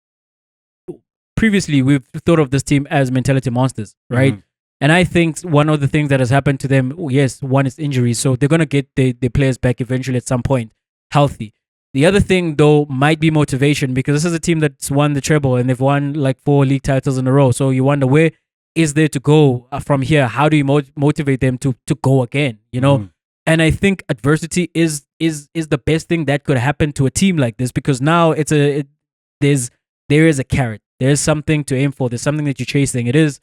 previously we've thought of this team as mentality monsters, right? And I think one of the things that has happened to them, yes, one is injuries. So they're going to get the players back eventually at some point, healthy. The other thing, though, might be motivation, because this is a team that's won the treble and they've won like 4 league titles in a row. So you wonder, where is there to go from here? How do you motivate them to go again? You know? And I think adversity is the best thing that could happen to a team like this, because now there is a carrot. There's something to aim for. There's something that you're chasing. It is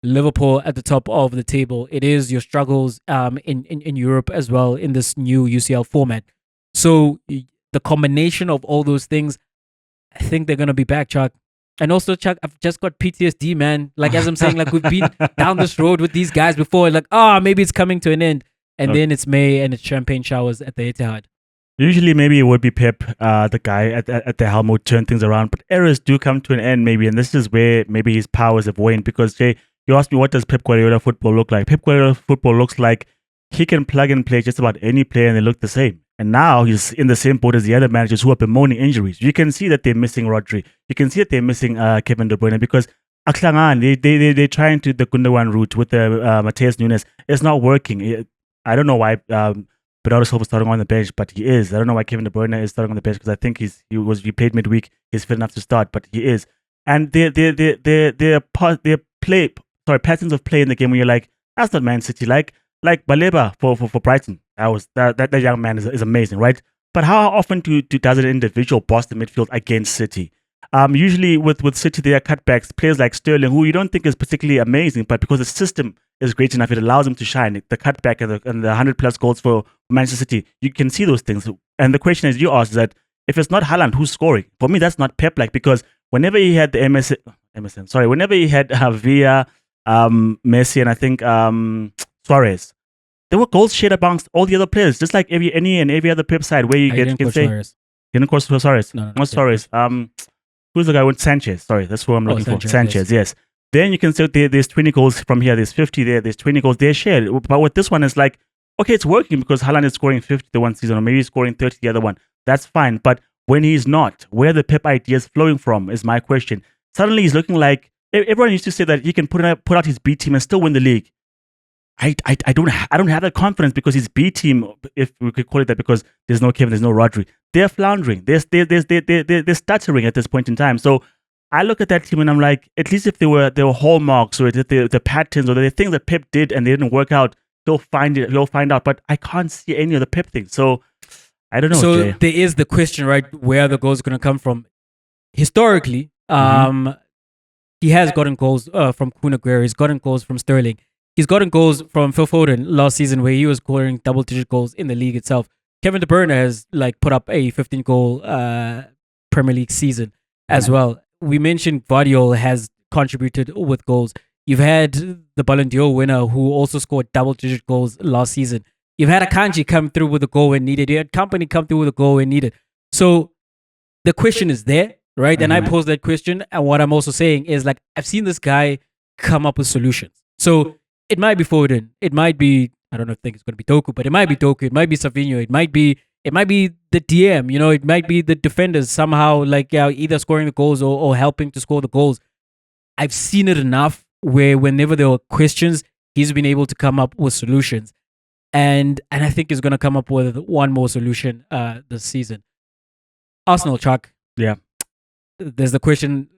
Liverpool at the top of the table. It is your struggles in Europe as well in this new UCL format. So the combination of all those things, I think they're going to be back, Chuck. And also, Chuck, I've just got PTSD, man. Like, as I'm saying, like, we've been down this road with these guys before. Like, maybe it's coming to an end. And then it's May and it's champagne showers at the Etihad. Usually, maybe it would be Pep, the guy at the helm, would turn things around. But eras do come to an end, maybe. And this is where maybe his powers have waned. Because, Jay, you asked me, what does Pep Guardiola football look like? Pep Guardiola football looks like he can plug and play just about any player and they look the same. And now he's in the same boat as the other managers who are bemoaning injuries. You can see that they're missing Rodri. You can see that they're missing Kevin De Bruyne, because they're trying to the Gundogan route with the Mateus Nunes. It's not working. I don't know why Bernardo Silva is starting on the bench, but he is. I don't know why Kevin De Bruyne is starting on the bench, because I think he played midweek. He's fit enough to start, but he is. And their patterns of play in the game where you're like, that's not Man City. Like Baleba for Brighton. That young man is amazing, right? But how often does an individual boss the midfield against City? Usually with City, there are cutbacks. Players like Sterling, who you don't think is particularly amazing, but because the system is great enough, it allows him to shine. The cutback and the 100+ goals for Manchester City, you can see those things. And the question is, you asked, is that if it's not Haaland, who's scoring? For me, that's not Pep-like, because whenever he had whenever he had Villa, Messi, and I think Suarez, there were goals shared amongst all the other players, just like every other Pep side where you can say, Suarez. You didn't course for Suarez. No, Not Suarez. Who's the guy with Sanchez? Sorry, that's who I'm looking for. Sanchez, yes. Then you can say there's 20 goals from here, there's 50 there, there's 20 goals there shared. But with this one, it's like, okay, it's working because Haaland is scoring 50 the one season, or maybe he's scoring 30 the other one. That's fine. But when he's not, where the Pep ideas flowing from is my question. Suddenly he's looking like, everyone used to say that he can put out his B team and still win the league. I don't have that confidence, because his B team, if we could call it that, because there's no Kevin, there's no Rodri, they're floundering, they're stuttering at this point in time. So I look at that team and I'm like, at least if there were hallmarks, or the patterns, or the things that Pep did and they didn't work out, he'll find out. But I can't see any of the Pep things. So I don't know. So Jay. there is the question, right? Where the goals are going to come from? Historically, he has gotten goals from Kun Aguero. He's gotten goals from Sterling. He's gotten goals from Phil Foden last season, where he was scoring double-digit goals in the league itself. Kevin De Bruyne has put up a 15-goal Premier League season as well. we mentioned Guardiola has contributed with goals. You've had the Ballon d'Or winner who also scored double-digit goals last season. You've had Akanji come through with a goal when needed. You had Company come through with a goal when needed. So the question is there, right? And I posed that question. And what I'm also saying is like, I've seen this guy come up with solutions. So it might be Foden. It might be, I don't know if I think it's going to be Doku, but it might be Doku. It might be Savinho. It might be the DM, it might be the defenders somehow like either scoring the goals or helping to score the goals. I've seen it enough where whenever there were questions, he's been able to come up with solutions. And I think he's going to come up with one more solution this season. Arsenal, Chuck. Yeah. There's question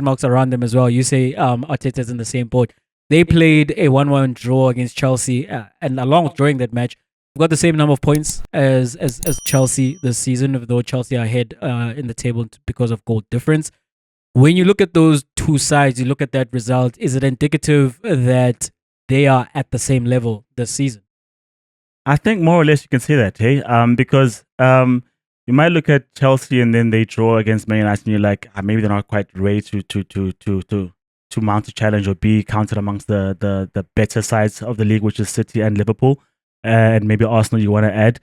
marks around them as well. You say Arteta's in the same boat. They played a 1-1 draw against Chelsea, and along with drawing that match, we've got the same number of points as Chelsea this season, though Chelsea are ahead in the table because of goal difference. When you look at those two sides, you look at that result, is it indicative that they are at the same level this season? I think more or less you can say that, hey? Because you might look at Chelsea and then they draw against Man United and you're like, maybe they're not quite ready to mount a challenge or be counted amongst the better sides of the league, which is City and Liverpool, and maybe Arsenal you want to add.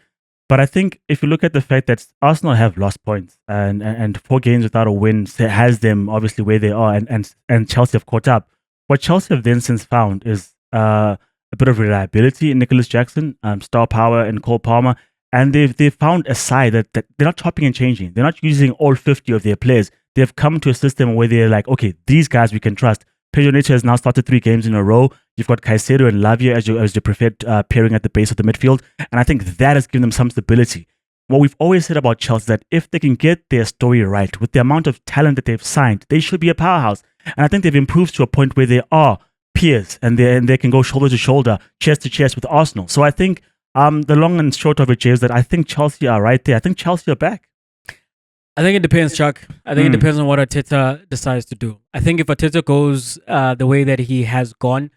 But I think if you look at the fact that Arsenal have lost points and 4 games without a win has them obviously where they are, and Chelsea have caught up. What Chelsea have then since found is a bit of reliability in Nicholas Jackson, star power in Cole Palmer, and they've found a side that they're not chopping and changing. They're not using all 50 of their players. They've come to a system where they're like, okay, these guys we can trust. Pedro Neto has now started 3 games in a row. You've got Caicedo and Lavia as your preferred pairing at the base of the midfield. And I think that has given them some stability. What we've always said about Chelsea is that if they can get their story right, with the amount of talent that they've signed, they should be a powerhouse. And I think they've improved to a point where they are peers and they can go shoulder to shoulder, chest to chest with Arsenal. So I think the long and short of it is that I think Chelsea are right there. I think Chelsea are back. I think it depends, Chuck. I think it depends on what Arteta decides to do. I think if Arteta goes the way that he has gone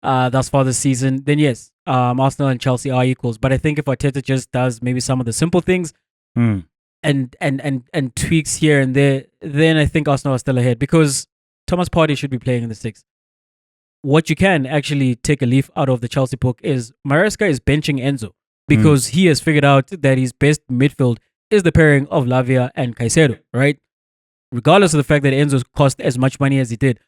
thus far this season, then yes, Arsenal and Chelsea are equals. But I think if Arteta just does maybe some of the simple things and tweaks here and there, then I think Arsenal are still ahead because Thomas Partey should be playing in the 6. What you can actually take a leaf out of the Chelsea book is Maresca is benching Enzo because he has figured out that his best midfield is the pairing of Lavia and Caicedo, right? Regardless of the fact that Enzo cost as much money as he did,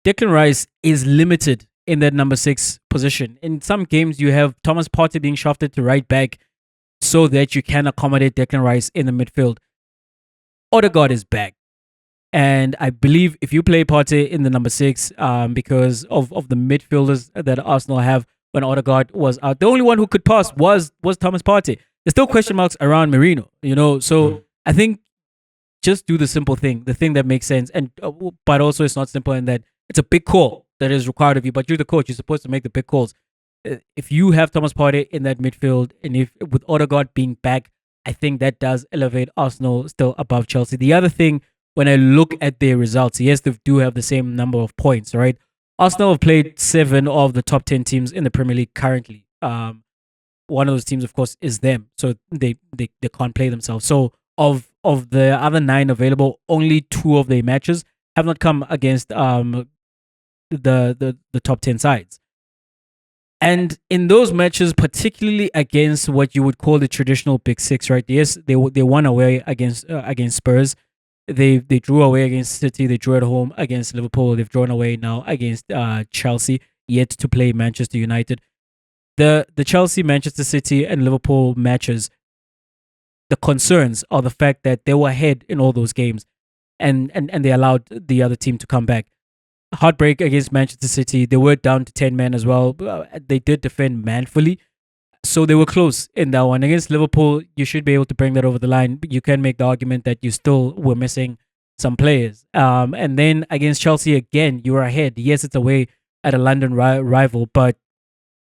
Declan Rice is limited in that number 6 position. In some games, you have Thomas Partey being shafted to right back so that you can accommodate Declan Rice in the midfield. Odegaard is back. And I believe if you play Partey in the number 6, because of the midfielders that Arsenal have when Odegaard was out, the only one who could pass was Thomas Partey. There's still question marks around Merino, so I think just do the simple thing, the thing that makes sense. And but also it's not simple in that it's a big call that is required of you, but you're the coach, you're supposed to make the big calls. If you have Thomas Partey in that midfield and if with Odegaard being back, I think that does elevate Arsenal still above Chelsea. The other thing, when I look at their results, yes, they do have the same number of points, right? Arsenal have played 7 of the top 10 teams in the Premier League currently. One of those teams, of course, is them. So they can't play themselves. So of the other 9 available, only 2 of their matches have not come against the top 10 sides. And in those matches, particularly against what you would call the traditional Big 6, right? Yes, they won away against Spurs. They drew away against City. They drew at home against Liverpool. They've drawn away now against Chelsea, yet to play Manchester United. The Chelsea, Manchester City, and Liverpool matches, the concerns are the fact that they were ahead in all those games and they allowed the other team to come back. Heartbreak against Manchester City, they were down to 10 men as well. They did defend manfully, so they were close in that one. Against Liverpool, you should be able to bring that over the line. But you can make the argument that you still were missing some players. And then against Chelsea, again, you were ahead. Yes, it's away at a London rival, but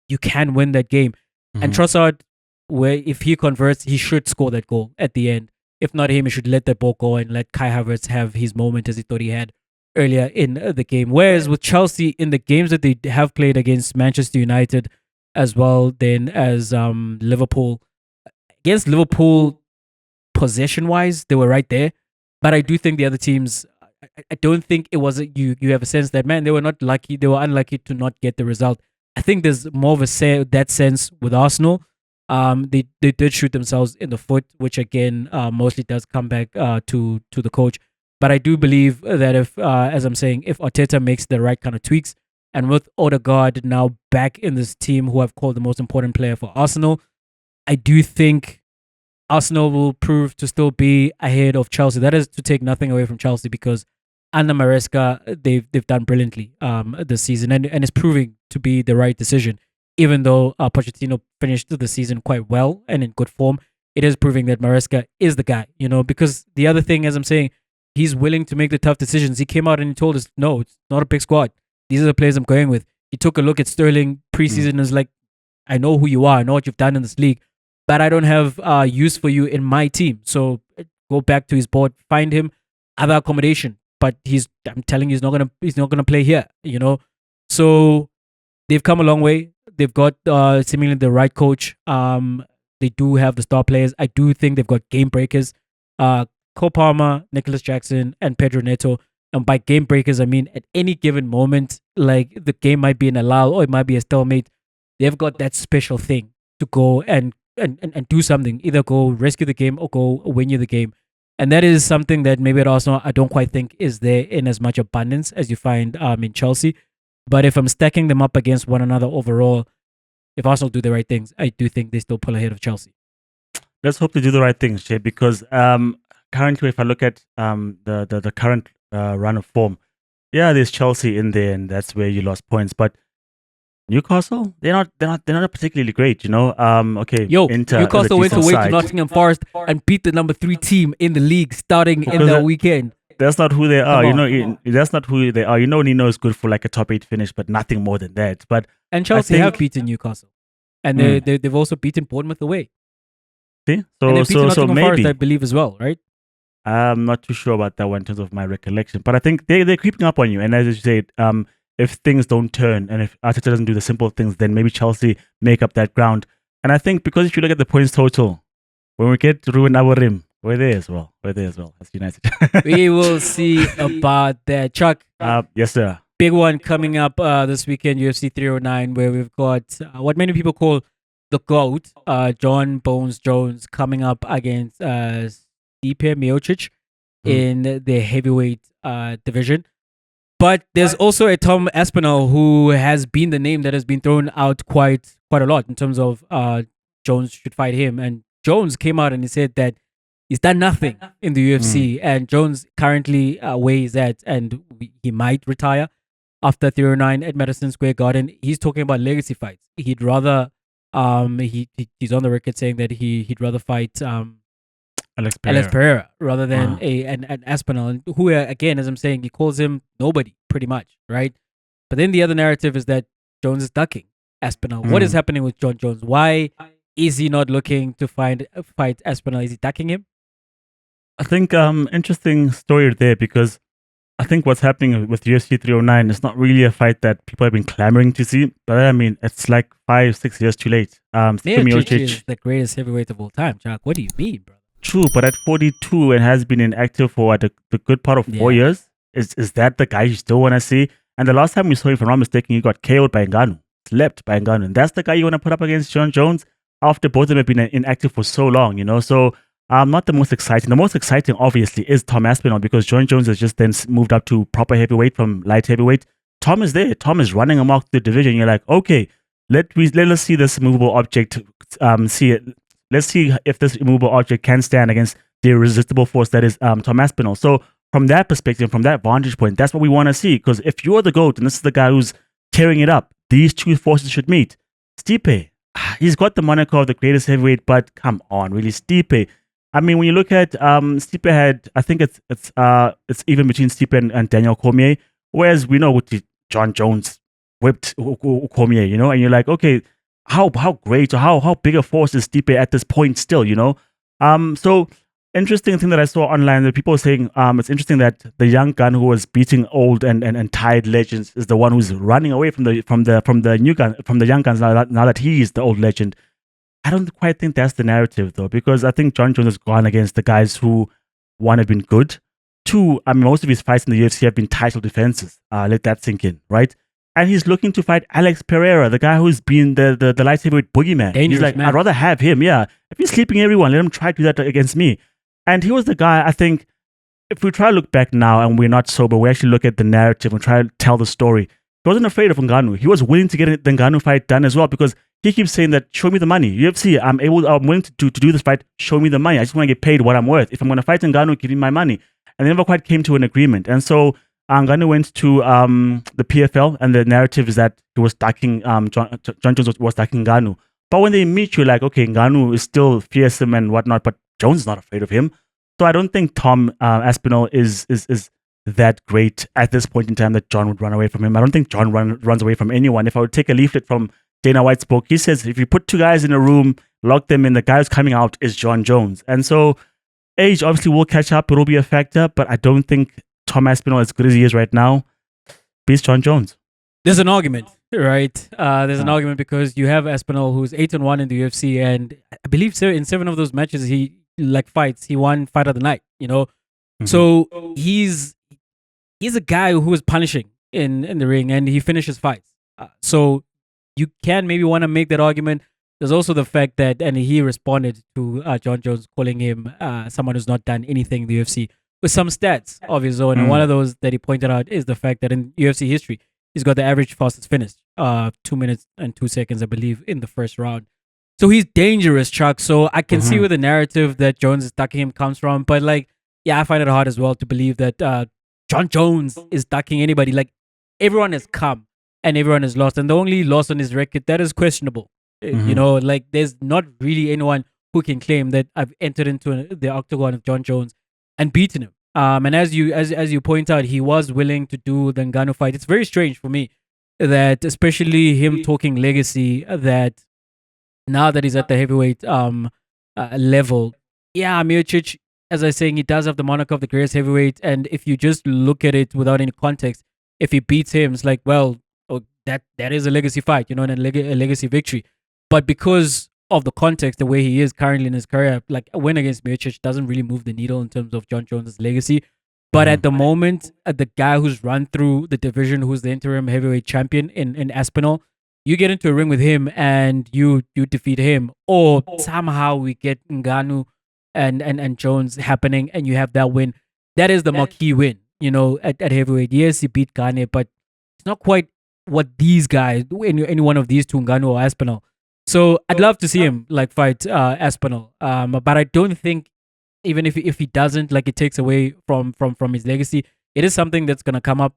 you can win that game. And Trossard, where if he converts, he should score that goal at the end. If not him, he should let that ball go and let Kai Havertz have his moment as he thought he had earlier in the game. Whereas with Chelsea, in the games that they have played against Manchester United as well, then as Liverpool, against Liverpool, possession-wise, they were right there. But I do think the other teams, I don't think it was you have a sense that, man, they were not lucky, they were unlucky to not get the result. I think there's more of that sense with Arsenal. They did shoot themselves in the foot, which again mostly does come back to the coach. But I do believe that if, as I'm saying, if Arteta makes the right kind of tweaks, and with Odegaard now back in this team, who I've called the most important player for Arsenal, I do think Arsenal will prove to still be ahead of Chelsea. That is to take nothing away from Chelsea, because under Maresca, they've done brilliantly this season, and it's proving to be the right decision. Even though Pochettino finished the season quite well and in good form, it is proving that Maresca is the guy, because the other thing, as I'm saying, he's willing to make the tough decisions. He came out and he told us, no, it's not a big squad. These are the players I'm going with. He took a look at Sterling preseason and was like, I know who you are. I know what you've done in this league, but I don't have use for you in my team. So go back to his board, find him other accommodation. But I'm telling you, he's not gonna play here. So they've come a long way. They've got seemingly the right coach. They do have the star players. I do think they've got game breakers. Cole Palmer, Nicholas Jackson, and Pedro Neto. And by game breakers, I mean at any given moment, like the game might be in a lull or it might be a stalemate. They've got that special thing to go and do something. Either go rescue the game or go win you the game. And that is something that maybe at Arsenal, I don't quite think is there in as much abundance as you find in Chelsea. But if I'm stacking them up against one another overall, if Arsenal do the right things, I do think they still pull ahead of Chelsea. Let's hope they do the right things, Jay, because currently, if I look at the current run of form, yeah, there's Chelsea in there, and that's where you lost points. But Newcastle, they're not particularly great, Okay, Newcastle went away to Nottingham Forest and beat the number 3 team in the league starting in the weekend. That's not who they are, That's not who they are. Nino is good for like a top 8 finish, but nothing more than that. And Chelsea have beaten Newcastle, and they've also beaten Bournemouth away. See, and they beat so maybe Forest, I believe, as well, right? I'm not too sure about that one in terms of my recollection, but I think they're creeping up on you. And as you said, if things don't turn and if Arteta doesn't do the simple things, then maybe Chelsea make up that ground. And I think because if you look at the points total, when we get to ruin our rim, we're there as well. As United. We will see about that. Chuck. Yes, sir. Big one coming up this weekend, UFC 309, where we've got what many people call the GOAT, Jon Jones, coming up against Stipe Miocic in the heavyweight division. But there's also a Tom Aspinall who has been the name that has been thrown out quite a lot in terms of Jones should fight him. And Jones came out and he said that he's done nothing in the UFC. And Jones currently where he's at, and he might retire after 309 at Madison Square Garden. He's talking about legacy fights. He'd rather he's on the record saying that he'd rather fight Alex Pereira rather than an Aspinall, who again, as I'm saying, he calls him nobody pretty much, right? But then the other narrative is that Jones is ducking Aspinall. What is happening with Jon Jones? Why is he not looking to fight Aspinall? Is he ducking him? I think interesting story there, because I think what's happening with UFC 309 is not really a fight that people have been clamoring to see. But I mean, it's like 5-6 years too late. Miocic is the greatest heavyweight of all time, Jack. What do you mean, bro? True, but at 42 and has been inactive for the good part of 4 years, is that the guy you still want to see? And the last time we saw him, if I'm not mistaken, he got KO'd by Ngannou, slept by Ngannou. And that's the guy you want to put up against Jon Jones after both of them have been inactive for so long, So not the most exciting. The most exciting, obviously, is Tom Aspinall, because Jon Jones has just then moved up to proper heavyweight from light heavyweight. Tom is there. Tom is running amok the division. You're like, okay, let us see this immovable object. Let's see if this immovable object can stand against the irresistible force that is Tom Aspinall. So from that perspective, from that vantage point, that's what we want to see. Because if you're the GOAT and this is the guy who's tearing it up, these two forces should meet. Stipe, he's got the moniker of the greatest heavyweight, but come on, really, Stipe. I mean, when you look at Stipe had, I think it's even between Stipe and Daniel Cormier, whereas we know what Jon Jones whipped Cormier, and you're like, okay, how great or how big a force is Stipe at this point still, So interesting thing that I saw online, that people were saying it's interesting that the young gun who was beating old and tired legends is the one who's running away from the young guns now that he is the old legend. I don't quite think that's the narrative though, because I think Jon Jones has gone against the guys who, one, have been good, two, I mean, most of his fights in the UFC have been title defenses. Let that sink in, right? And he's looking to fight Alex Pereira, the guy who's been the light heavyweight boogeyman. Dangerous He's like, man. I'd rather have him, yeah. If he's sleeping everyone, let him try to do that against me. And he was the guy, I think, if we try to look back now and we're not sober, we actually look at the narrative and try to tell the story. He wasn't afraid of Ngannou. He was willing to get the Ngannou fight done as well because he keeps saying that, show me the money. UFC, I'm willing to do this fight. Show me the money. I just want to get paid what I'm worth. If I'm going to fight Ngannou, give me my money. And they never quite came to an agreement. And so Ngannou went to the PFL, and the narrative is that he was ducking, Jon Jones was ducking Ngannou. But when they meet, you're like, okay, Ngannou is still fearsome and whatnot, but Jones is not afraid of him. So I don't think Tom Aspinall is that great at this point in time that Jon would run away from him. I don't think Jon runs away from anyone. If I would take a leaflet from Dana White's book, he says if you put two guys in a room, lock them in, the guy who's coming out is Jon Jones. And so age obviously will catch up. It will be a factor, but I don't think Tom Aspinall, as good as he is right now, beats Jon Jones. There's an argument, right? There's an argument because you have Aspinall, who's 8-1 in the UFC, and I believe in 7 of those matches he won fight of the night. Mm-hmm. So he's a guy who is punishing in the ring, and he finishes fights. So you can maybe want to make that argument. There's also the fact that, and he responded to Jon Jones calling him someone who's not done anything in the UFC with some stats of his own. And one of those that he pointed out is the fact that in UFC history, he's got the average fastest finish, 2 minutes and 2 seconds, I believe, in the first round. So he's dangerous, Chuck. So I can see where the narrative that Jones is ducking him comes from. But I find it hard as well to believe that Jon Jones is ducking anybody. Like, everyone has come and everyone has lost. And the only loss on his record, that is questionable. There's not really anyone who can claim that I've entered into the octagon of Jon Jones and beaten him. And as you point out, he was willing to do the Ngannou fight. It's very strange for me that, especially him talking legacy, that now that he's at the heavyweight level, Miocic, as I was saying, he does have the moniker of the greatest heavyweight. And if you just look at it without any context, if he beats him, it's like, well, that is a legacy fight, and a legacy victory. But because of the context, the way he is currently in his career, like a win against Miocic doesn't really move the needle in terms of Jon Jones' legacy. But at the moment, the guy who's run through the division, who's the interim heavyweight champion in Aspinall, you get into a ring with him and you defeat him, or somehow we get Ngannou and Jones happening, and you have that win. That is the marquee win, at heavyweight. Yes, he beat Gane, but it's not quite what these guys, any one of these two, Ngannou or Aspinall. So I'd love to see him fight Aspinall. But I don't think, even if he doesn't, it takes away from his legacy. It is something that's gonna come up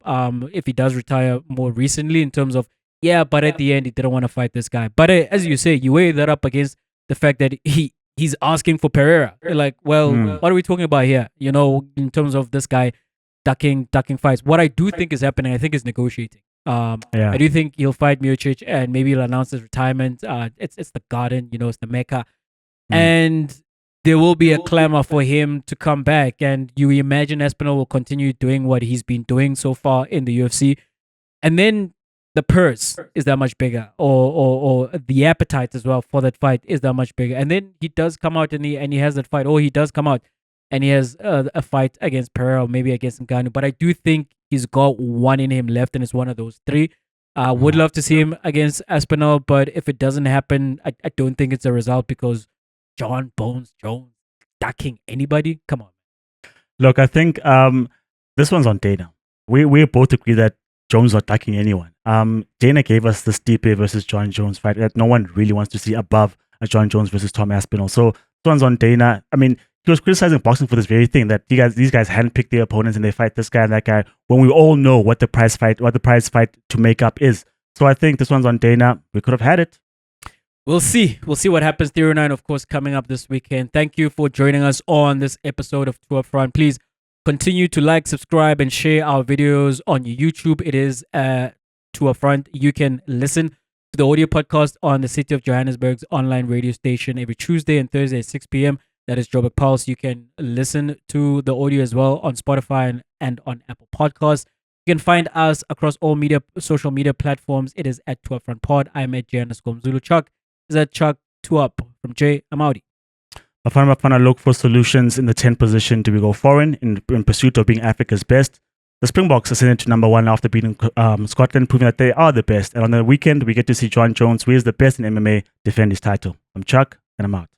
if he does retire more recently, in terms of, but at the end he didn't want to fight this guy. But as you say, you weigh that up against the fact that he's asking for Pereira. You're like, well, what are we talking about here? In terms of this guy ducking fights. What I do think is happening, I think, is negotiating. I do think he'll fight Miocic and maybe he'll announce his retirement. It's the Garden, it's the Mecca. And there will be a clamor for him to come back. And you imagine Aspinall will continue doing what he's been doing so far in the UFC. And then the purse is that much bigger, or the appetite as well for that fight is that much bigger. And then he does come out and he has that fight, or he does come out and he has a fight against Pereira, or maybe against Ngannou. But I do think he's got one in him left, and it's one of those three. Would love to see him against Aspinall, but if it doesn't happen, I don't think it's a result, because Jon Jones ducking anybody? Come on. Look, I think this one's on Dana. We both agree that Jones not ducking anyone. Dana gave us the Stipe versus Jon Jones fight that no one really wants to see above a Jon Jones versus Tom Aspinall. So this one's on Dana. I mean, he was criticizing boxing for this very thing, that these guys hadn't picked their opponents and they fight this guy and that guy, when we all know what the prize fight to make up is. So I think this one's on Dana. We could have had it. We'll see. We'll see what happens. 309, of course, coming up this weekend. Thank you for joining us on this episode of Two Upfront. Please continue to like, subscribe, and share our videos on YouTube. It is Two Upfront. You can listen to the audio podcast on the City of Johannesburg's online radio station every Tuesday and Thursday at 6 p.m. That is Joburg Pulse. You can listen to the audio as well on Spotify and on Apple Podcasts. You can find us across all social media platforms. It is at Two Upfront Pod. I'm at J_Mzulu. Chuck is at Chuck 2 Up. From Jay, I'm outie. Bafana Bafana look for solutions in the 10th position. Do we go foreign in pursuit of being Africa's best? The Springboks ascended to number 1 after beating Scotland, proving that they are the best. And on the weekend, we get to see Jon Jones, who is the best in MMA, defend his title. I'm Chuck, and I'm out.